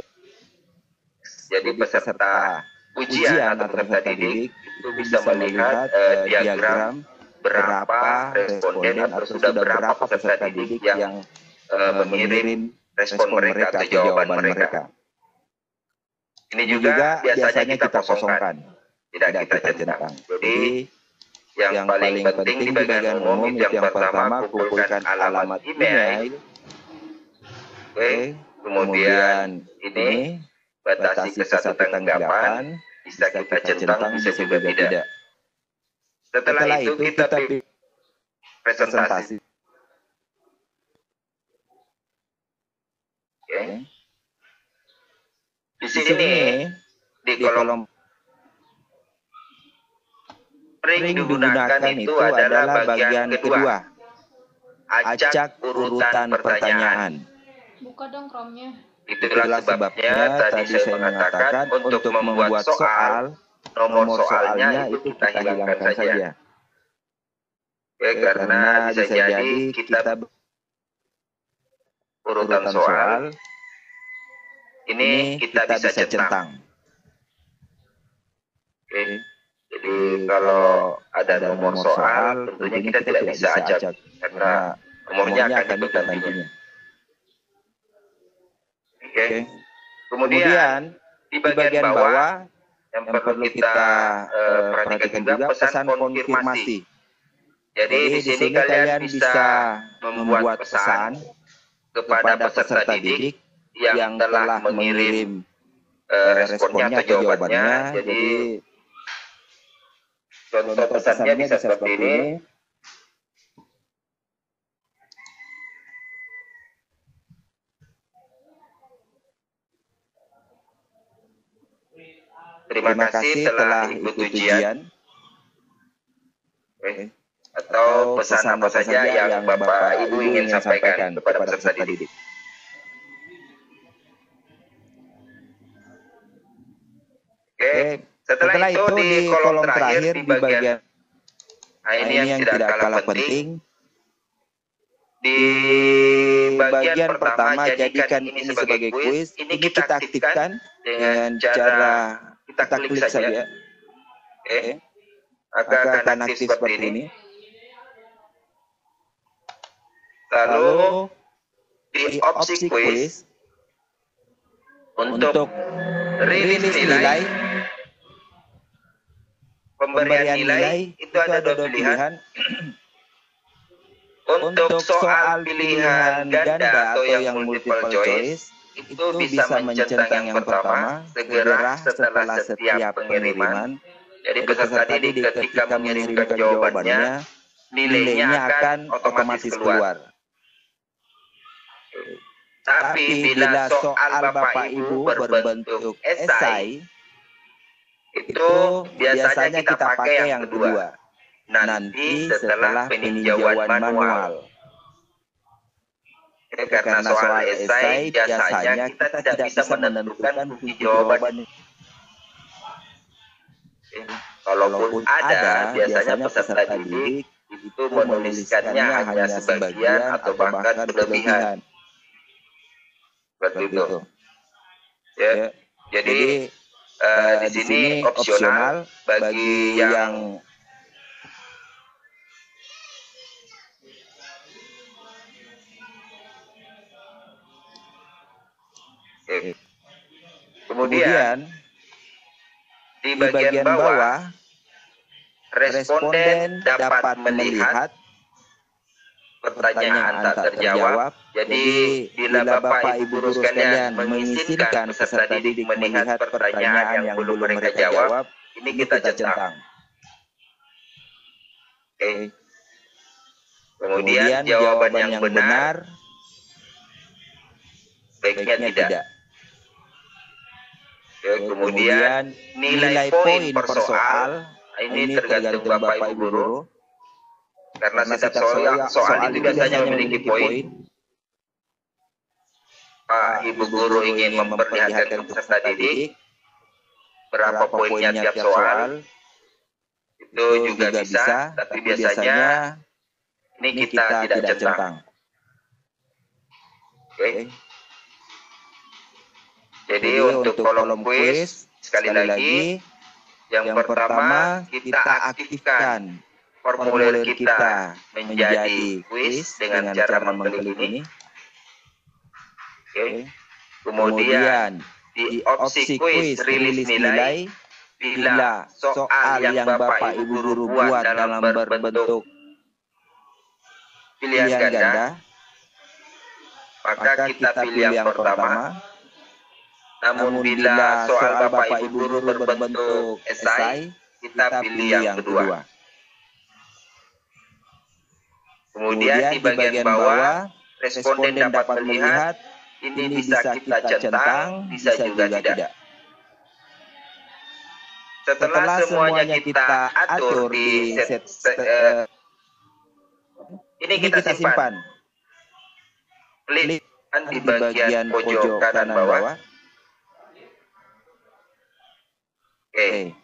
Jadi peserta ujian atau peserta didik itu bisa melihat diagram berapa responden atau sudah berapa peserta didik yang mengirim respon mereka atau jawaban mereka. Ini juga biasanya kita kosongkan, tidak kita centang. Jadi yang paling penting di bagian umum itu yang pertama kumpulkan alamat email. Oke, kemudian ini batasi ke satu tanggapan, bisa kita centang, bisa juga tidak. Setelah itu kita presentasi. Oke. Di sini di kolom ring digunakan itu adalah bagian kedua. Acak urutan pertanyaan. Buka dong Chrome-nya. Itulah sebabnya tadi saya mengatakan untuk membuat soal, nomor soalnya itu kita hilangkan saja. Oke, karena bisa jadi kita urutan soal ini kita bisa centang. Oke. Jadi kalau ada nomor soal, tentunya kita tidak bisa acak karena nomornya akan dipegang nantinya. Oke. Kemudian di bagian bawah yang perlu kita perhatikan juga pesan konfirmasi. Jadi di sini kalian bisa membuat pesan kepada peserta didik yang telah mengirim responnya atau jawabannya. Jadi contoh pesannya bisa seperti ini. Terima kasih telah ikut ujian. Oke. Atau pesan apa saja yang Bapak Ibu ingin sampaikan kepada peserta didik. Oke. Setelah itu di kolom terakhir di bagian ini yang tidak kalah penting. Di bagian pertama jadikan ini sebagai kuis. Ini kita aktifkan dengan cara kita klik saja. Oke. Akan aktif seperti ini. Lalu di opsi kuis untuk rilis nilai, pemberian nilai itu ada dua pilihan. Untuk soal pilihan ganda atau yang multiple choice itu bisa mencentang yang pertama segera setelah setiap pengiriman. Jadi peserta didik ketika mengirimkan jawabannya, nilainya akan otomatis keluar. Tapi bila soal Bapak Ibu berbentuk esai, itu biasanya kita pakai yang kedua, nanti setelah peninjauan manual. Karena soal esai biasanya kita tidak bisa menentukan bukti jawaban. Kalaupun ada, biasanya peserta didik itu menuliskannya hanya sebagian atau bahkan berlebihan. Seperti itu. Ya. Jadi di sini opsional bagi yang kemudian di bagian bawah responden dapat melihat pertanyaan tak terjawab. Jadi bila Bapak Ibu guru sekalian mengizinkan peserta didik melihat pertanyaan yang belum mereka jawab, ini kita centang. Oke. Kemudian jawaban yang benar baiknya tidak. Oke, kemudian nilai poin per soal ini tergantung Bapak Ibu guru. Karena setiap soal itu biasanya memiliki poin. Pak Ibu guru ingin memperlihatkan ke peserta didik berapa poinnya tiap soal, itu juga bisa, tapi biasanya ini kita tidak centang. Oke. Jadi untuk kolom kuis, sekali lagi, yang pertama kita aktifkan formulir kita menjadi kuis dengan cara mengklik ini. Oke. Kemudian di opsi kuis rilis nilai, bila soal yang Bapak Ibu guru buat dalam berbentuk pilihan ganda, maka kita pilih yang pertama. Namun bila soal Bapak Ibu guru berbentuk esai, kita pilih yang kedua. Kemudian di bagian bawah, responden dapat melihat, ini bisa kita centang, bisa juga tidak. Setelah semuanya kita atur di ini kita simpan. Klik di bagian pojok kanan bawah. Oke.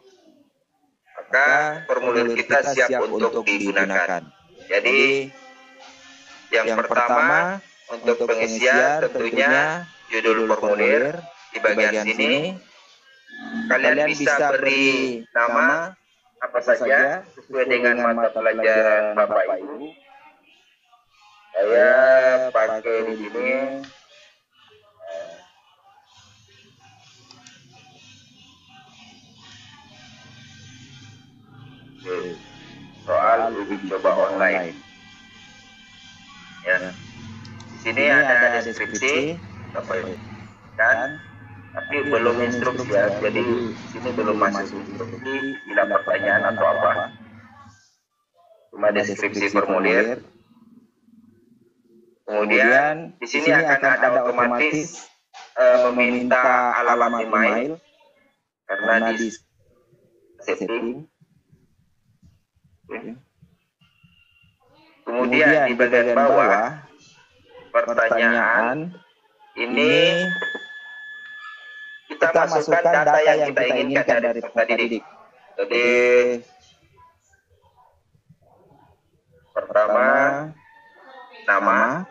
Maka formulir kita siap untuk digunakan. Jadi yang pertama untuk pengisian tentunya judul formulir di bagian sini. Kalian bisa beri nama apa saja sesuai dengan mata pelajaran Bapak Ibu. Saya pakai di sini soal uji coba online. Ya. Di sini ada deskripsi dan tapi belum instruksi ya. Jadi sini belum masuk instruksi bila pertanyaan atau apa. Cuma deskripsi formulir. Kemudian di sini akan ada otomatis meminta alamat email karena di setting. Kemudian di bagian bawah pertanyaan ini kita masukkan data yang kita inginkan dari peserta didik. Jadi pertama nama.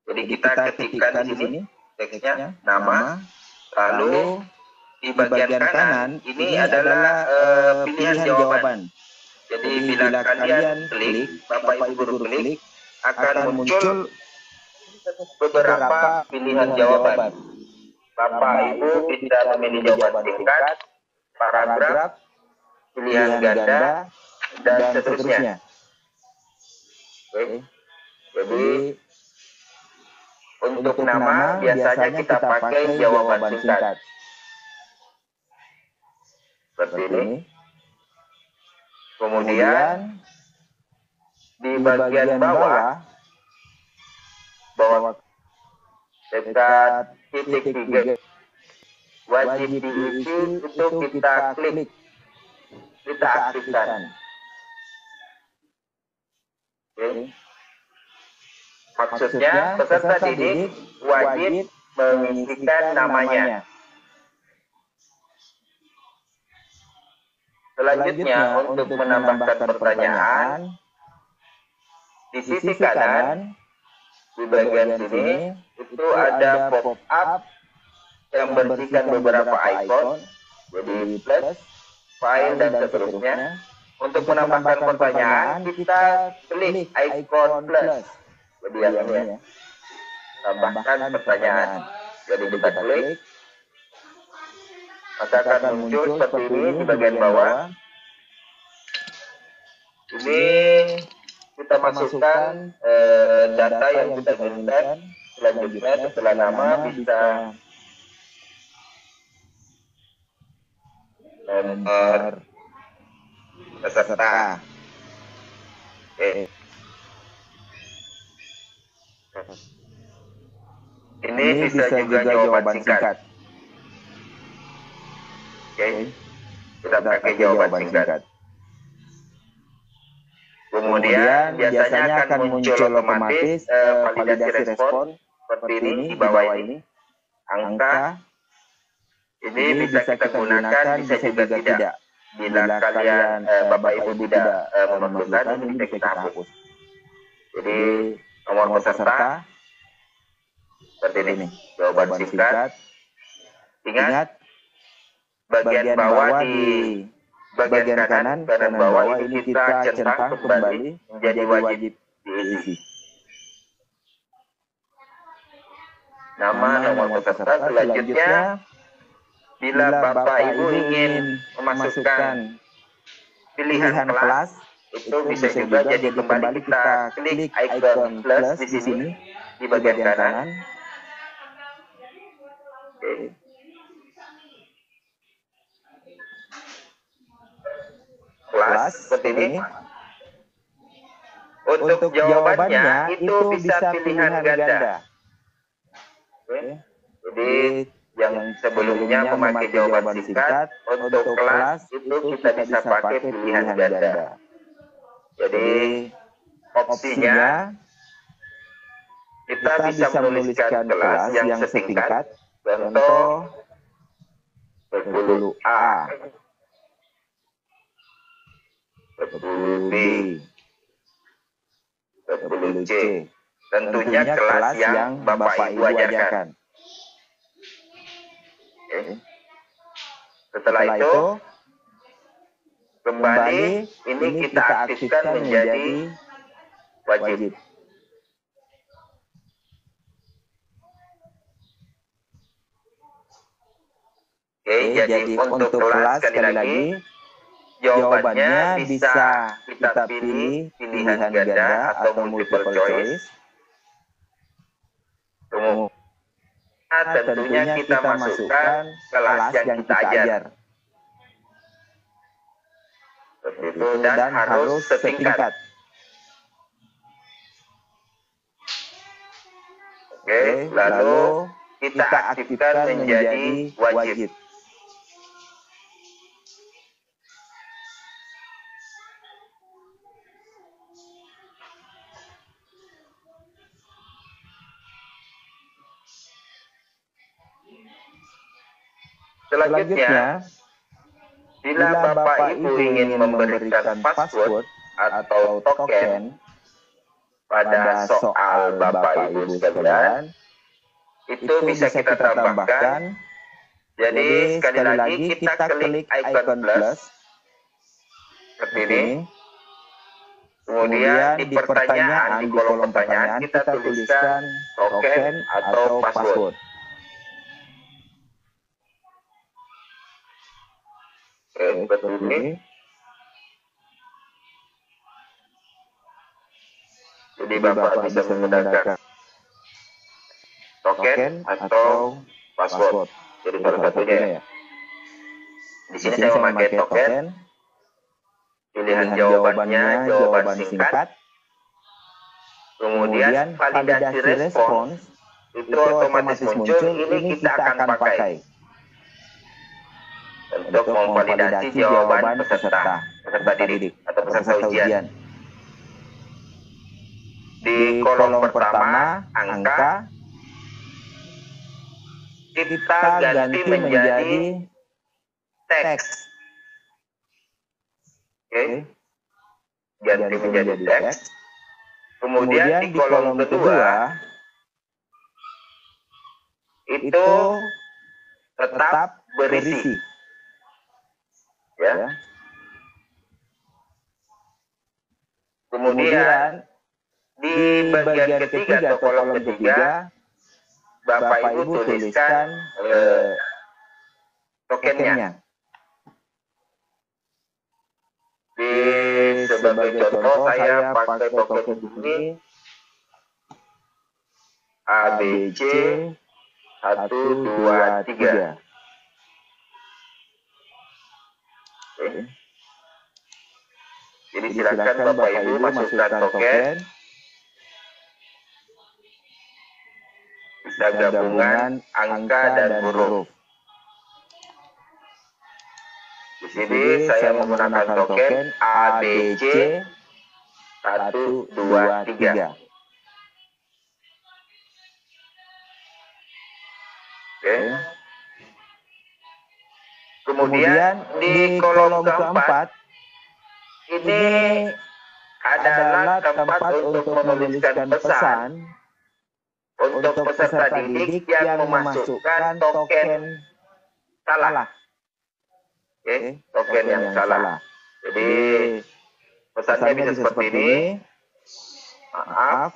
Jadi kita ketikkan di sini teksnya nama, lalu di bagian kanan ini adalah pilihan jawaban. Jadi bila kalian klik, Bapak Ibu guru klik, akan muncul beberapa pilihan jawaban. Bapak Ibu bisa memilih jawaban singkat, paragraf, pilihan ganda, dan seterusnya. Oke. Jadi untuk nama biasanya kita pakai jawaban singkat. Seperti ini. Kemudian di bagian bawah dekat titik 3 wajib diisi itu kita klik, kita aktifkan. Oke. Maksudnya peserta didik wajib mengisikan namanya. Selanjutnya untuk menambahkan pertanyaan di sisi kanan di bagian sini itu ada pop-up yang berisikan beberapa ikon, jadi plus, file, dan seterusnya. Untuk menambahkan pertanyaan, kita klik ikon plus. Jadi yang ini ya, tambahkan pertanyaan. Jadi kita klik, maka akan muncul seperti ini di bagian bawah. Ini kita masukkan data yang kita inginkan. Selanjutnya setelah nama bisa nomor peserta. Oke. Ini bisa juga jawaban singkat. Oke. Kita pakai jawaban singkat. Kemudian biasanya akan muncul otomatis validasi respon seperti ini di bawah ini. Angka ini bisa kita gunakan, bisa juga tidak. Bila kalian Bapak Ibu tidak memerlukan, ini bisa kita hapus. Jadi nomor peserta seperti ini, jawaban singkat. Ingat bagian bawah di bagian kanan bawah ini kita centang kembali menjadi wajib diisi. Nama nomor peserta. Selanjutnya, bila Bapak Ibu ingin memasukkan pilihan kelas, itu bisa juga jadi kembali kita klik icon plus di sini di bagian kanan. Oke. Kelas seperti ini. Untuk jawabannya itu bisa pilihan ganda. Oke. Jadi yang sebelumnya memakai jawaban singkat, untuk kelas itu kita bisa pakai pilihan ganda. Jadi opsinya kita bisa menuliskan kelas yang setingkat, contoh 10A, 10B, 10C. Tentunya kelas yang Bapak Ibu ajarkan. Oke. Setelah itu kembali ini kita aktifkan menjadi wajib. Oke, jadi untuk kelas sekali lagi jawabannya bisa kita pilih pilihan ganda atau multiple choice. Tentunya kita masukkan kelas yang kita ajar. Seperti itu, dan harus setingkat. Oke, lalu kita aktifkan menjadi wajib. Selanjutnya, bila Bapak Ibu ingin memberikan password atau token pada soal Bapak Ibu sekalian, itu bisa kita tambahkan. Jadi sekali lagi kita klik icon plus seperti ini. Kemudian di pertanyaan, di kolom pertanyaan kita tuliskan token atau password. Oke, seperti ini. Jadi Bapak bisa menggunakan token atau password. Jadi salah satunya ya. Di sini saya memakai token. Pilihan jawabannya jawaban singkat. Kemudian validasi respons itu otomatis muncul. Ini kita akan pakai untuk memvalidasi jawaban peserta didik atau peserta ujian. Di kolom pertama angka kita ganti menjadi teks. Oke. Ganti menjadi teks. Kemudian di kolom kedua itu tetap berisi. Ya. Kemudian di bagian ketiga atau kolom ketiga, Bapak Ibu tuliskan tokennya. Sebagai contoh saya pakai token ini ABC 1, 2, 3. Oke. Jadi silakan Bapak Ibu masukkan token. Bisa gabungan angka dan huruf. Di sini saya menggunakan token ABC 1, 2, 3. Oke. Kemudian di kolom keempat ini adalah tempat untuk menuliskan pesan untuk peserta didik yang memasukkan token salah. Oke, token yang salah. Jadi pesannya bisa seperti ini. Maaf.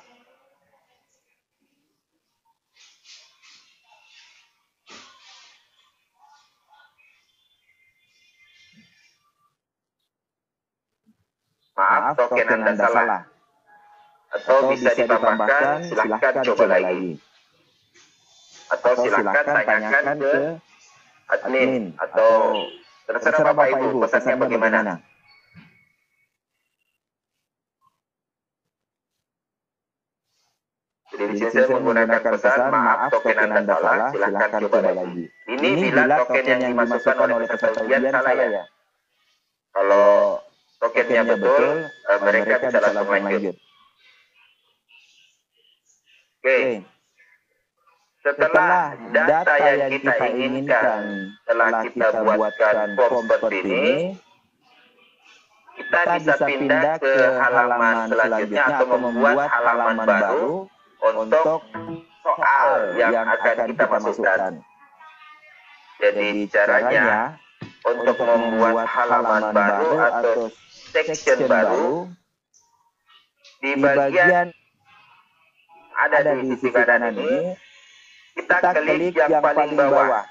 Maaf, token Anda salah. Atau bisa ditambahkan, silahkan coba lagi. Atau silahkan tanyakan ke admin. Atau terserah Bapak Ibu, pesannya bagaimana. Jadi di sini saya menggunakan pesan, maaf token Anda salah, silahkan coba lagi. Ini bila token yang dimasukkan oleh peserta ujian salah ya. Kalau tokennya betul, mereka bisa langsung lanjut. Oke. Setelah data yang kita inginkan telah kita buatkan form seperti ini, kita bisa pindah ke halaman selanjutnya atau membuat halaman baru untuk soal yang akan kita masukkan. Jadi caranya untuk membuat halaman baru atau section baru di bagian ada di sisi kanan ini, kita klik yang paling bawah,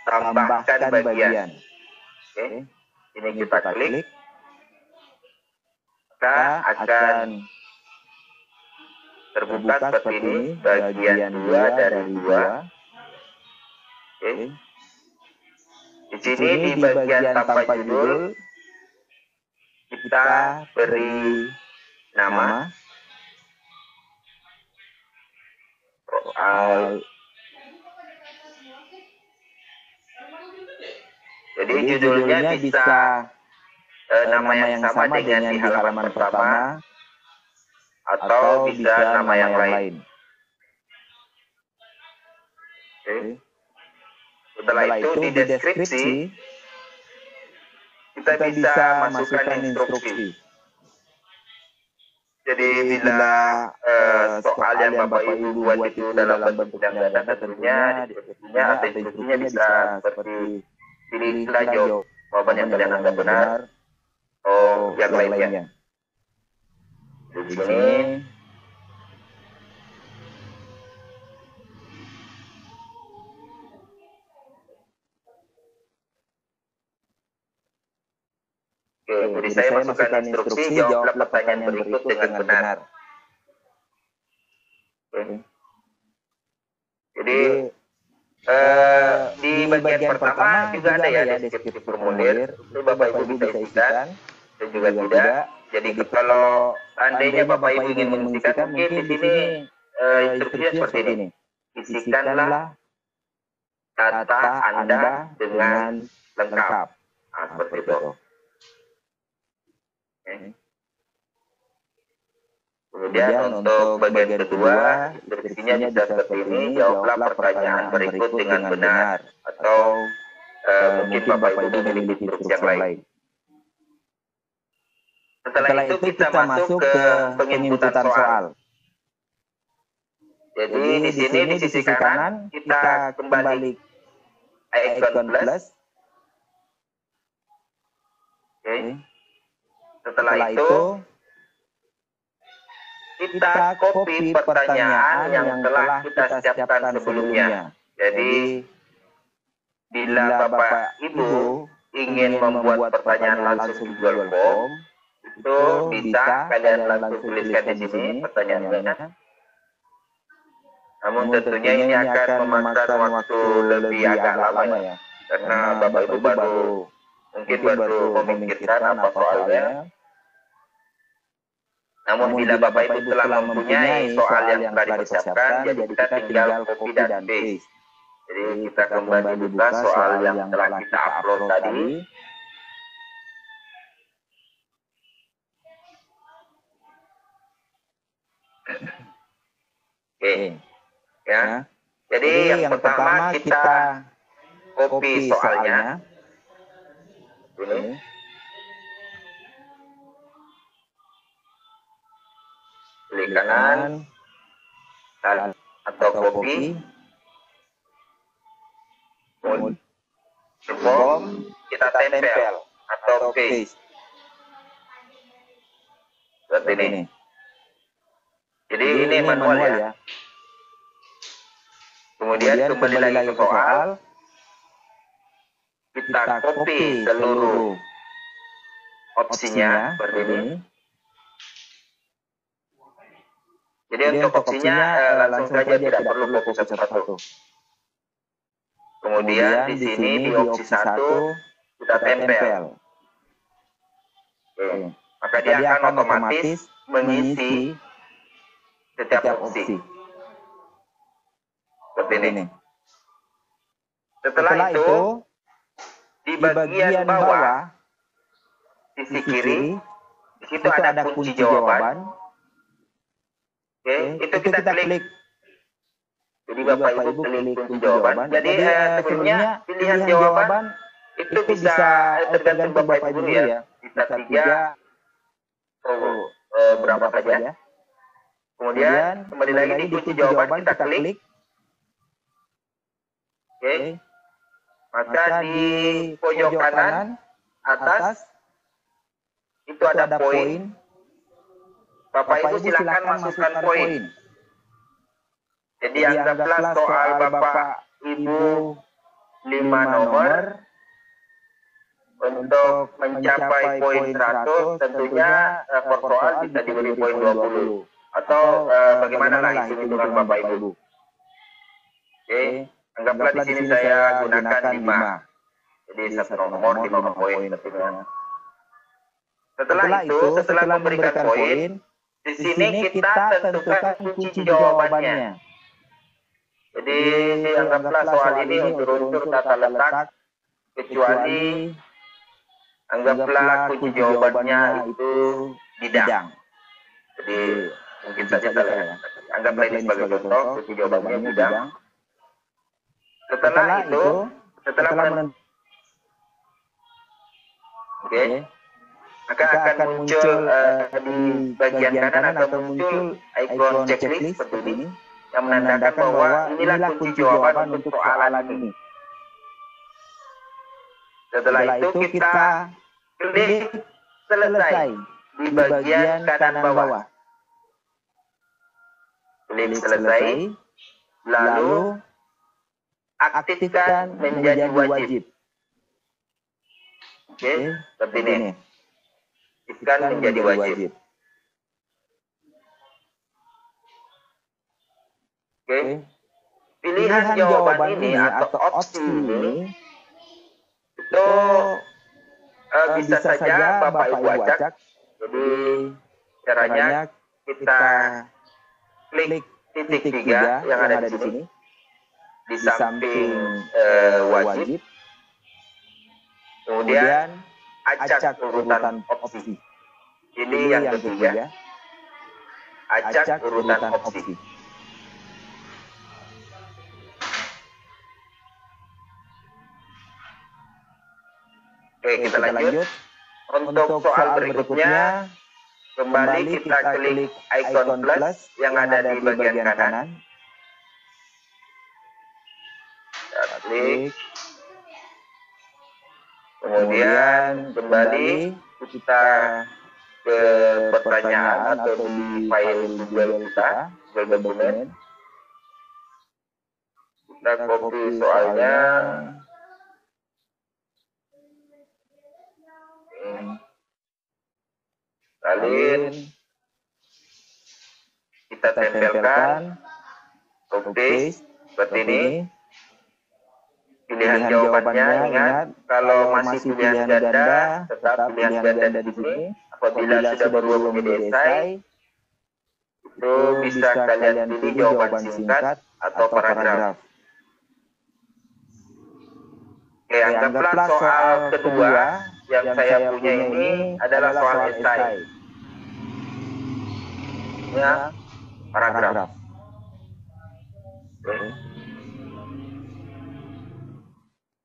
tambahkan bagian. Oke, ini kita klik, maka akan terbuka seperti ini, bagian 2 dari 2. Oke. Di sini di bagian tanpa judul kita beri nama soal. Jadi judulnya bisa nama yang sama dengan di halaman pertama atau bisa nama yang lain. Oke. Setelah itu di deskripsi kita bisa masukkan instruksi. Jadi bila soal yang Bapak Ibu buat itu dalam bentuk yang ganda, tentunya di deskripsinya atau instruksinya bisa seperti pilihlah jawaban yang kalian anggap benar atau yang lainnya. Di sini oke, jadi saya masukkan instruksi, jawablah pertanyaan berikut dengan benar. Oke. Jadi di bagian pertama juga ada ya deskripsi formulir, itu Bapak Ibu bisa isikan dan juga tidak. Jadi kalau seandainya Bapak Ibu ingin mengisikan, mungkin di sini instruksinya seperti ini. Isikanlah data Anda dengan lengkap. Nah, seperti itu. Kemudian untuk bagian kedua, instruksinya bisa seperti ini, jawablah pertanyaan berikut dengan benar. Atau mungkin Bapak Ibu memiliki instruksi yang lain. Setelah itu kita masuk ke penginputan soal. Jadi di sini di sisi kanan kita kembali icon plus. Oke. Setelah itu kita copy pertanyaan yang telah kita siapkan sebelumnya. Jadi bila Bapak Ibu ingin membuat pertanyaan langsung di Google Form, itu bisa kalian langsung tuliskan di sini pertanyaannya. Namun tentunya ini akan memakan waktu lebih agak lama ya, karena Bapak Ibu mungkin baru memikirkan apa soalnya. Namun bila Bapak Ibu telah mempunyai soal yang telah dipersiapkan, jadi kita tinggal copy dan paste. Jadi kita kembali buka soal yang telah kita upload tadi. Oke, ya. Jadi yang pertama kita copy soalnya. Ini. Klik kanan atau copy. Kemudian kita tempel atau paste. Seperti ini. Jadi ini manual ya. Kemudian kembali lagi ke soal. Kita copy seluruh opsinya seperti ini. Jadi untuk opsinya langsung saja tidak perlu fokus satu-satu. Kemudian di sini di opsi 1 kita tempel. Oke. Maka dia akan otomatis mengisi setiap opsi. Seperti ini. Setelah itu di bagian bawah sisi kiri di situ ada kunci jawaban. Oke, itu kita klik. Jadi Bapak Ibu klik kunci jawaban. Jadi sebenarnya pilihan jawaban itu bisa tergantung Bapak Ibu ya. Bisa 3 atau berapa saja. Kemudian kembali lagi di kunci jawaban kita klik. Oke. Maka di pojok kanan atas itu ada poin. Bapak Ibu silakan masukkan poin. Jadi anggaplah soal Bapak Ibu 5 nomor. Untuk mencapai poin 100 tentunya per soal bisa diberi poin 20. Atau bagaimana lah hitung-hitungan Bapak Ibu. Oke, anggaplah di sini saya gunakan 5. Jadi satu nomor 5 poin tentunya. Setelah itu, setelah memberikan poin, di sini kita tentukan kunci jawabannya. Jadi anggaplah soal ini unsur tata letak, kecuali anggaplah kunci jawabannya itu bidang. Jadi mungkin saja salah ya. Anggaplah ini sebagai contoh, kunci jawabannya bidang. Setelah itu, setelah oke. Maka akan muncul di bagian kanan atau muncul ikon checklist seperti ini yang menandakan bahwa inilah kunci jawaban untuk soalan ini. Setelah itu kita klik selesai di bagian kanan bawah. klik selesai, lalu aktifkan menjadi wajib. Oke, seperti ini. Aktifkan menjadi wajib. Oke. Pilihan jawaban ini atau opsi ini itu bisa saja Bapak Ibu acak. Jadi caranya kita klik titik 3 yang ada di sini di samping wajib. Kemudian acak urutan opsi. Ini yang ketiga. Acak urutan opsi. Oke, kita lanjut. Untuk soal berikutnya, kembali kita klik icon plus yang ada di bagian kanan. Kita klik. Kemudian kembali kita ke pertanyaan atau di file Google kita, Google dokumen. Kita copy soalnya. Salin, kita tempelkan, copy seperti ini. Pilihan jawabannya, ingat kalau masih pilihan ganda, tetap pilihan ganda di sini. Apabila sudah berubah menjadi esai, itu bisa kalian pilih jawaban singkat atau paragraf. Oke, anggaplah soal kedua yang saya punya ini adalah soal esai. Ya, paragraf.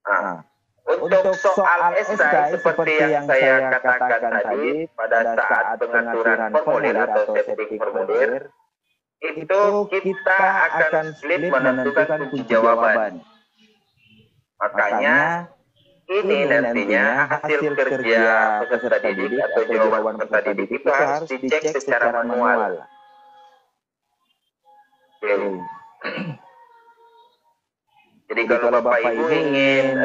Nah, untuk soal esai seperti yang saya katakan tadi pada saat pengaturan formulir atau setting formulir, itu kita akan split menentukan kunci jawaban. Makanya ini nantinya hasil kerja peserta didik atau jawaban peserta didik itu harus dicek secara manual. Jadi kalau Bapak Ibu ingin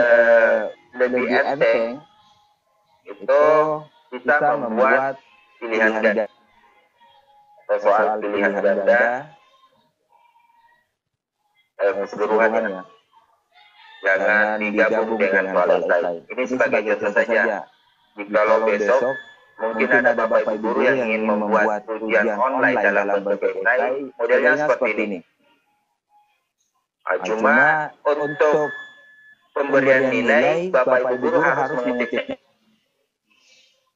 lebih enteng, itu bisa membuat pilihan ganda atau soal pilihan ganda keseluruhannya. Jangan digabung dengan soal esai. Ini sebagai contoh saja. Jikalau besok mungkin ada Bapak Ibu guru yang ingin membuat ujian online dalam bentuk esai, modelnya seperti ini. Cuma untuk pemberian nilai, Bapak Ibu guru harus mengetik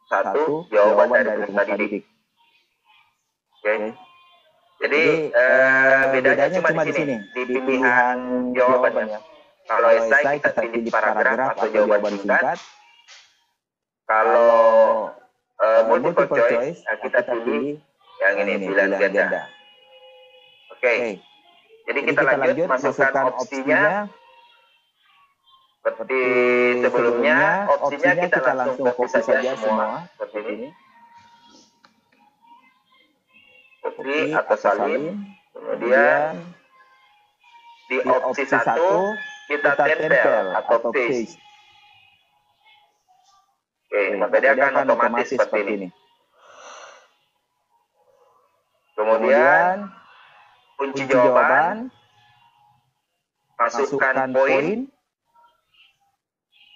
satu jawaban dari peserta didik. Oke. Jadi bedanya cuma di sini, di pilihan jawabannya. Kalau esai kita pilih paragraf atau jawaban singkat. Kalau multiple choice kita pilih yang ini, pilihan ganda. Oke. Jadi kita lanjut masukkan opsinya. Seperti sebelumnya, opsinya kita langsung copy saja semua seperti ini. Copy atau salin. Kemudian di opsi 1 kita tempel atau paste. Oke, maka dia akan otomatis seperti ini. Kemudian kunci jawaban, masukkan poin,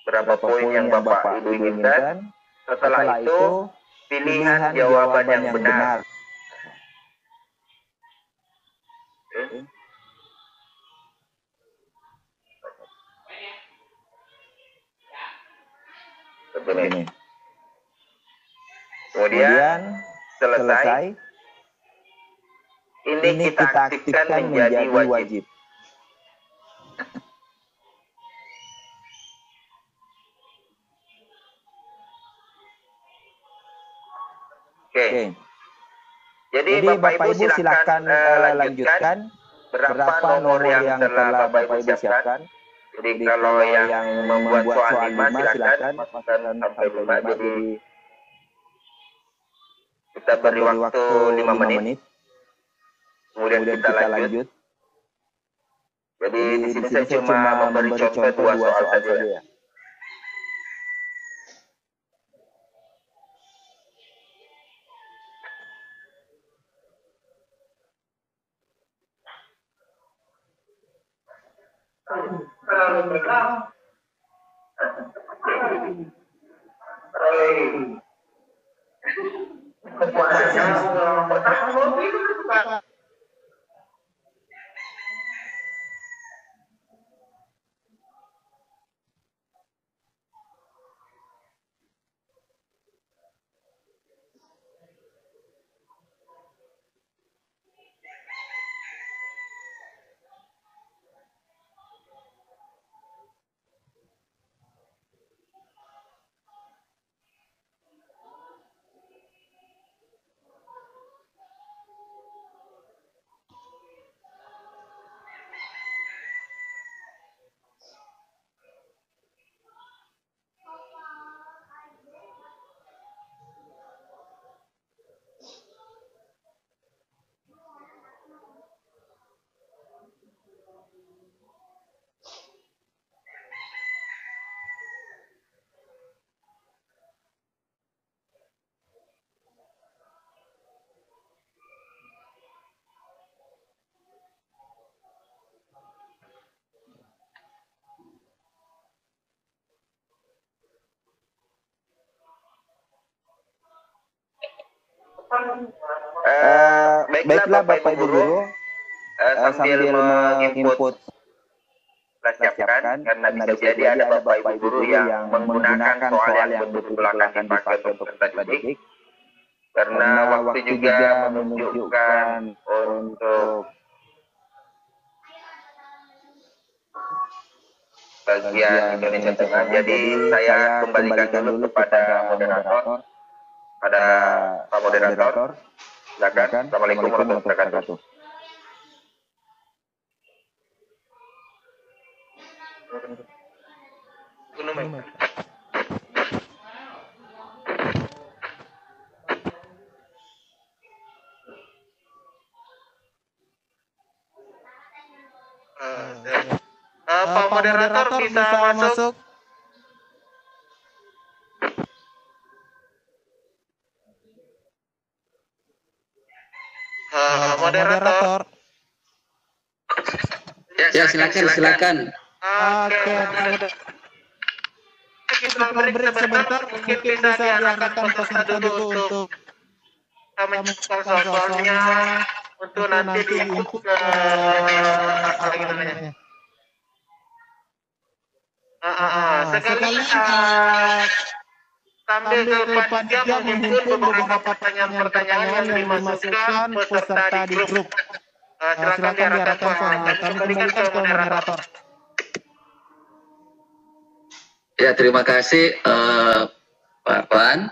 berapa poin yang Bapak Ibu inginkan. Setelah itu, pilihan jawaban yang benar. Begini. Kemudian selesai. Ini kita aktifkan menjadi wajib. Oke. Jadi Bapak Ibu silakan lanjutkan berapa nomor yang telah Bapak Ibu siapkan. Jadi kalau yang membuat soal 5 silakan masukkan sampai 5. Jadi kita beri waktu 5 menit. kemudian kita lanjut. Jadi di sini saya cuma memberi contoh dua soal saja ya. Baiklah Bapak Ibu Guru, sambil menginput siapkan, karena bisa jadi ada Bapak Ibu Guru yang menggunakan soal yang betul-betul akan dipakai untuk peserta didik, karena waktu juga menunjukkan untuk bagian Indonesia Tengah. Jadi saya kembalikan dulu kepada moderator, pada Pak Moderator. Silakan. Assalamualaikum warahmatullahi wabarakatuh. Pak Moderator bisa masuk. Moderator. Ya, silakan. Oke. Kita break sebentar, mungkin bisa diarahkan peserta dulu untuk kami soal-soalnya untuk nanti diinput ke sekali sambil ke panitia menghimpun beberapa pertanyaan yang dimasukkan peserta di grup. Silakan diarahkan soalnya. Kami kembalikan ke moderator. Ya, terima kasih Pak Pan.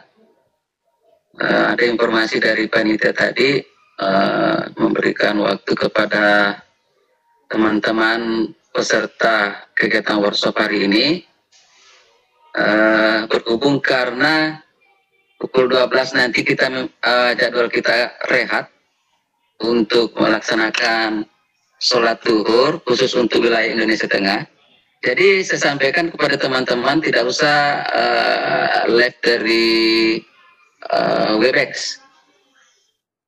Ada informasi dari panitia tadi memberikan waktu kepada teman-teman peserta kegiatan workshop hari ini berhubung karena pukul 12 nanti kita jadwal kita rehat untuk melaksanakan sholat zuhur khusus untuk wilayah Indonesia Tengah. Jadi saya sampaikan kepada teman-teman tidak usah live dari Webex.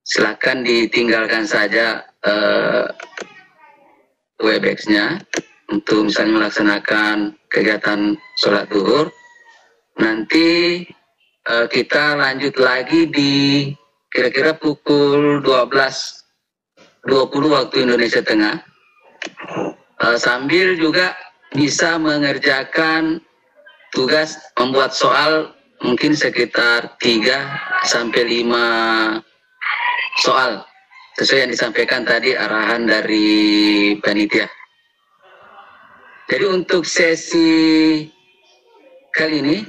Silakan ditinggalkan saja Webex-nya untuk misalnya melaksanakan kegiatan sholat zuhur. Nanti kita lanjut lagi di kira-kira pukul 12.20 waktu Indonesia Tengah. Sambil juga bisa mengerjakan tugas membuat soal mungkin sekitar 3 sampai 5 soal sesuai yang disampaikan tadi arahan dari panitia. Jadi untuk sesi kali ini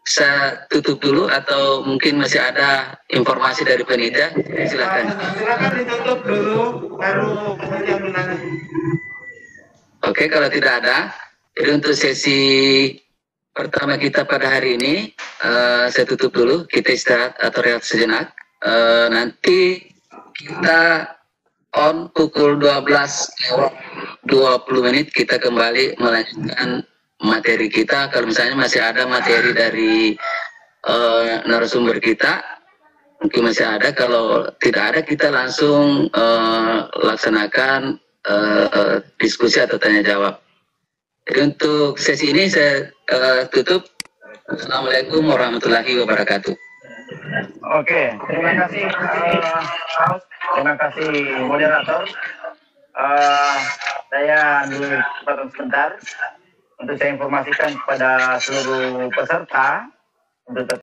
saya tutup dulu atau mungkin masih ada informasi dari panitia? Silakan. Silakan ditutup dulu baru panitia menangani. Oke, kalau tidak ada, jadi untuk sesi pertama kita pada hari ini, saya tutup dulu, kita istirahat atau rehat sejenak. Nanti kita on pukul 12:20 kita kembali melanjutkan materi kita. Kalau misalnya masih ada materi dari narasumber kita, mungkin masih ada. Kalau tidak ada, kita langsung laksanakan diskusi atau tanya jawab. Jadi untuk sesi ini saya tutup. Assalamualaikum warahmatullahi wabarakatuh. Oke, terima kasih host, terima kasih moderator. Saya ambil kesempatan sebentar untuk saya informasikan kepada seluruh peserta untuk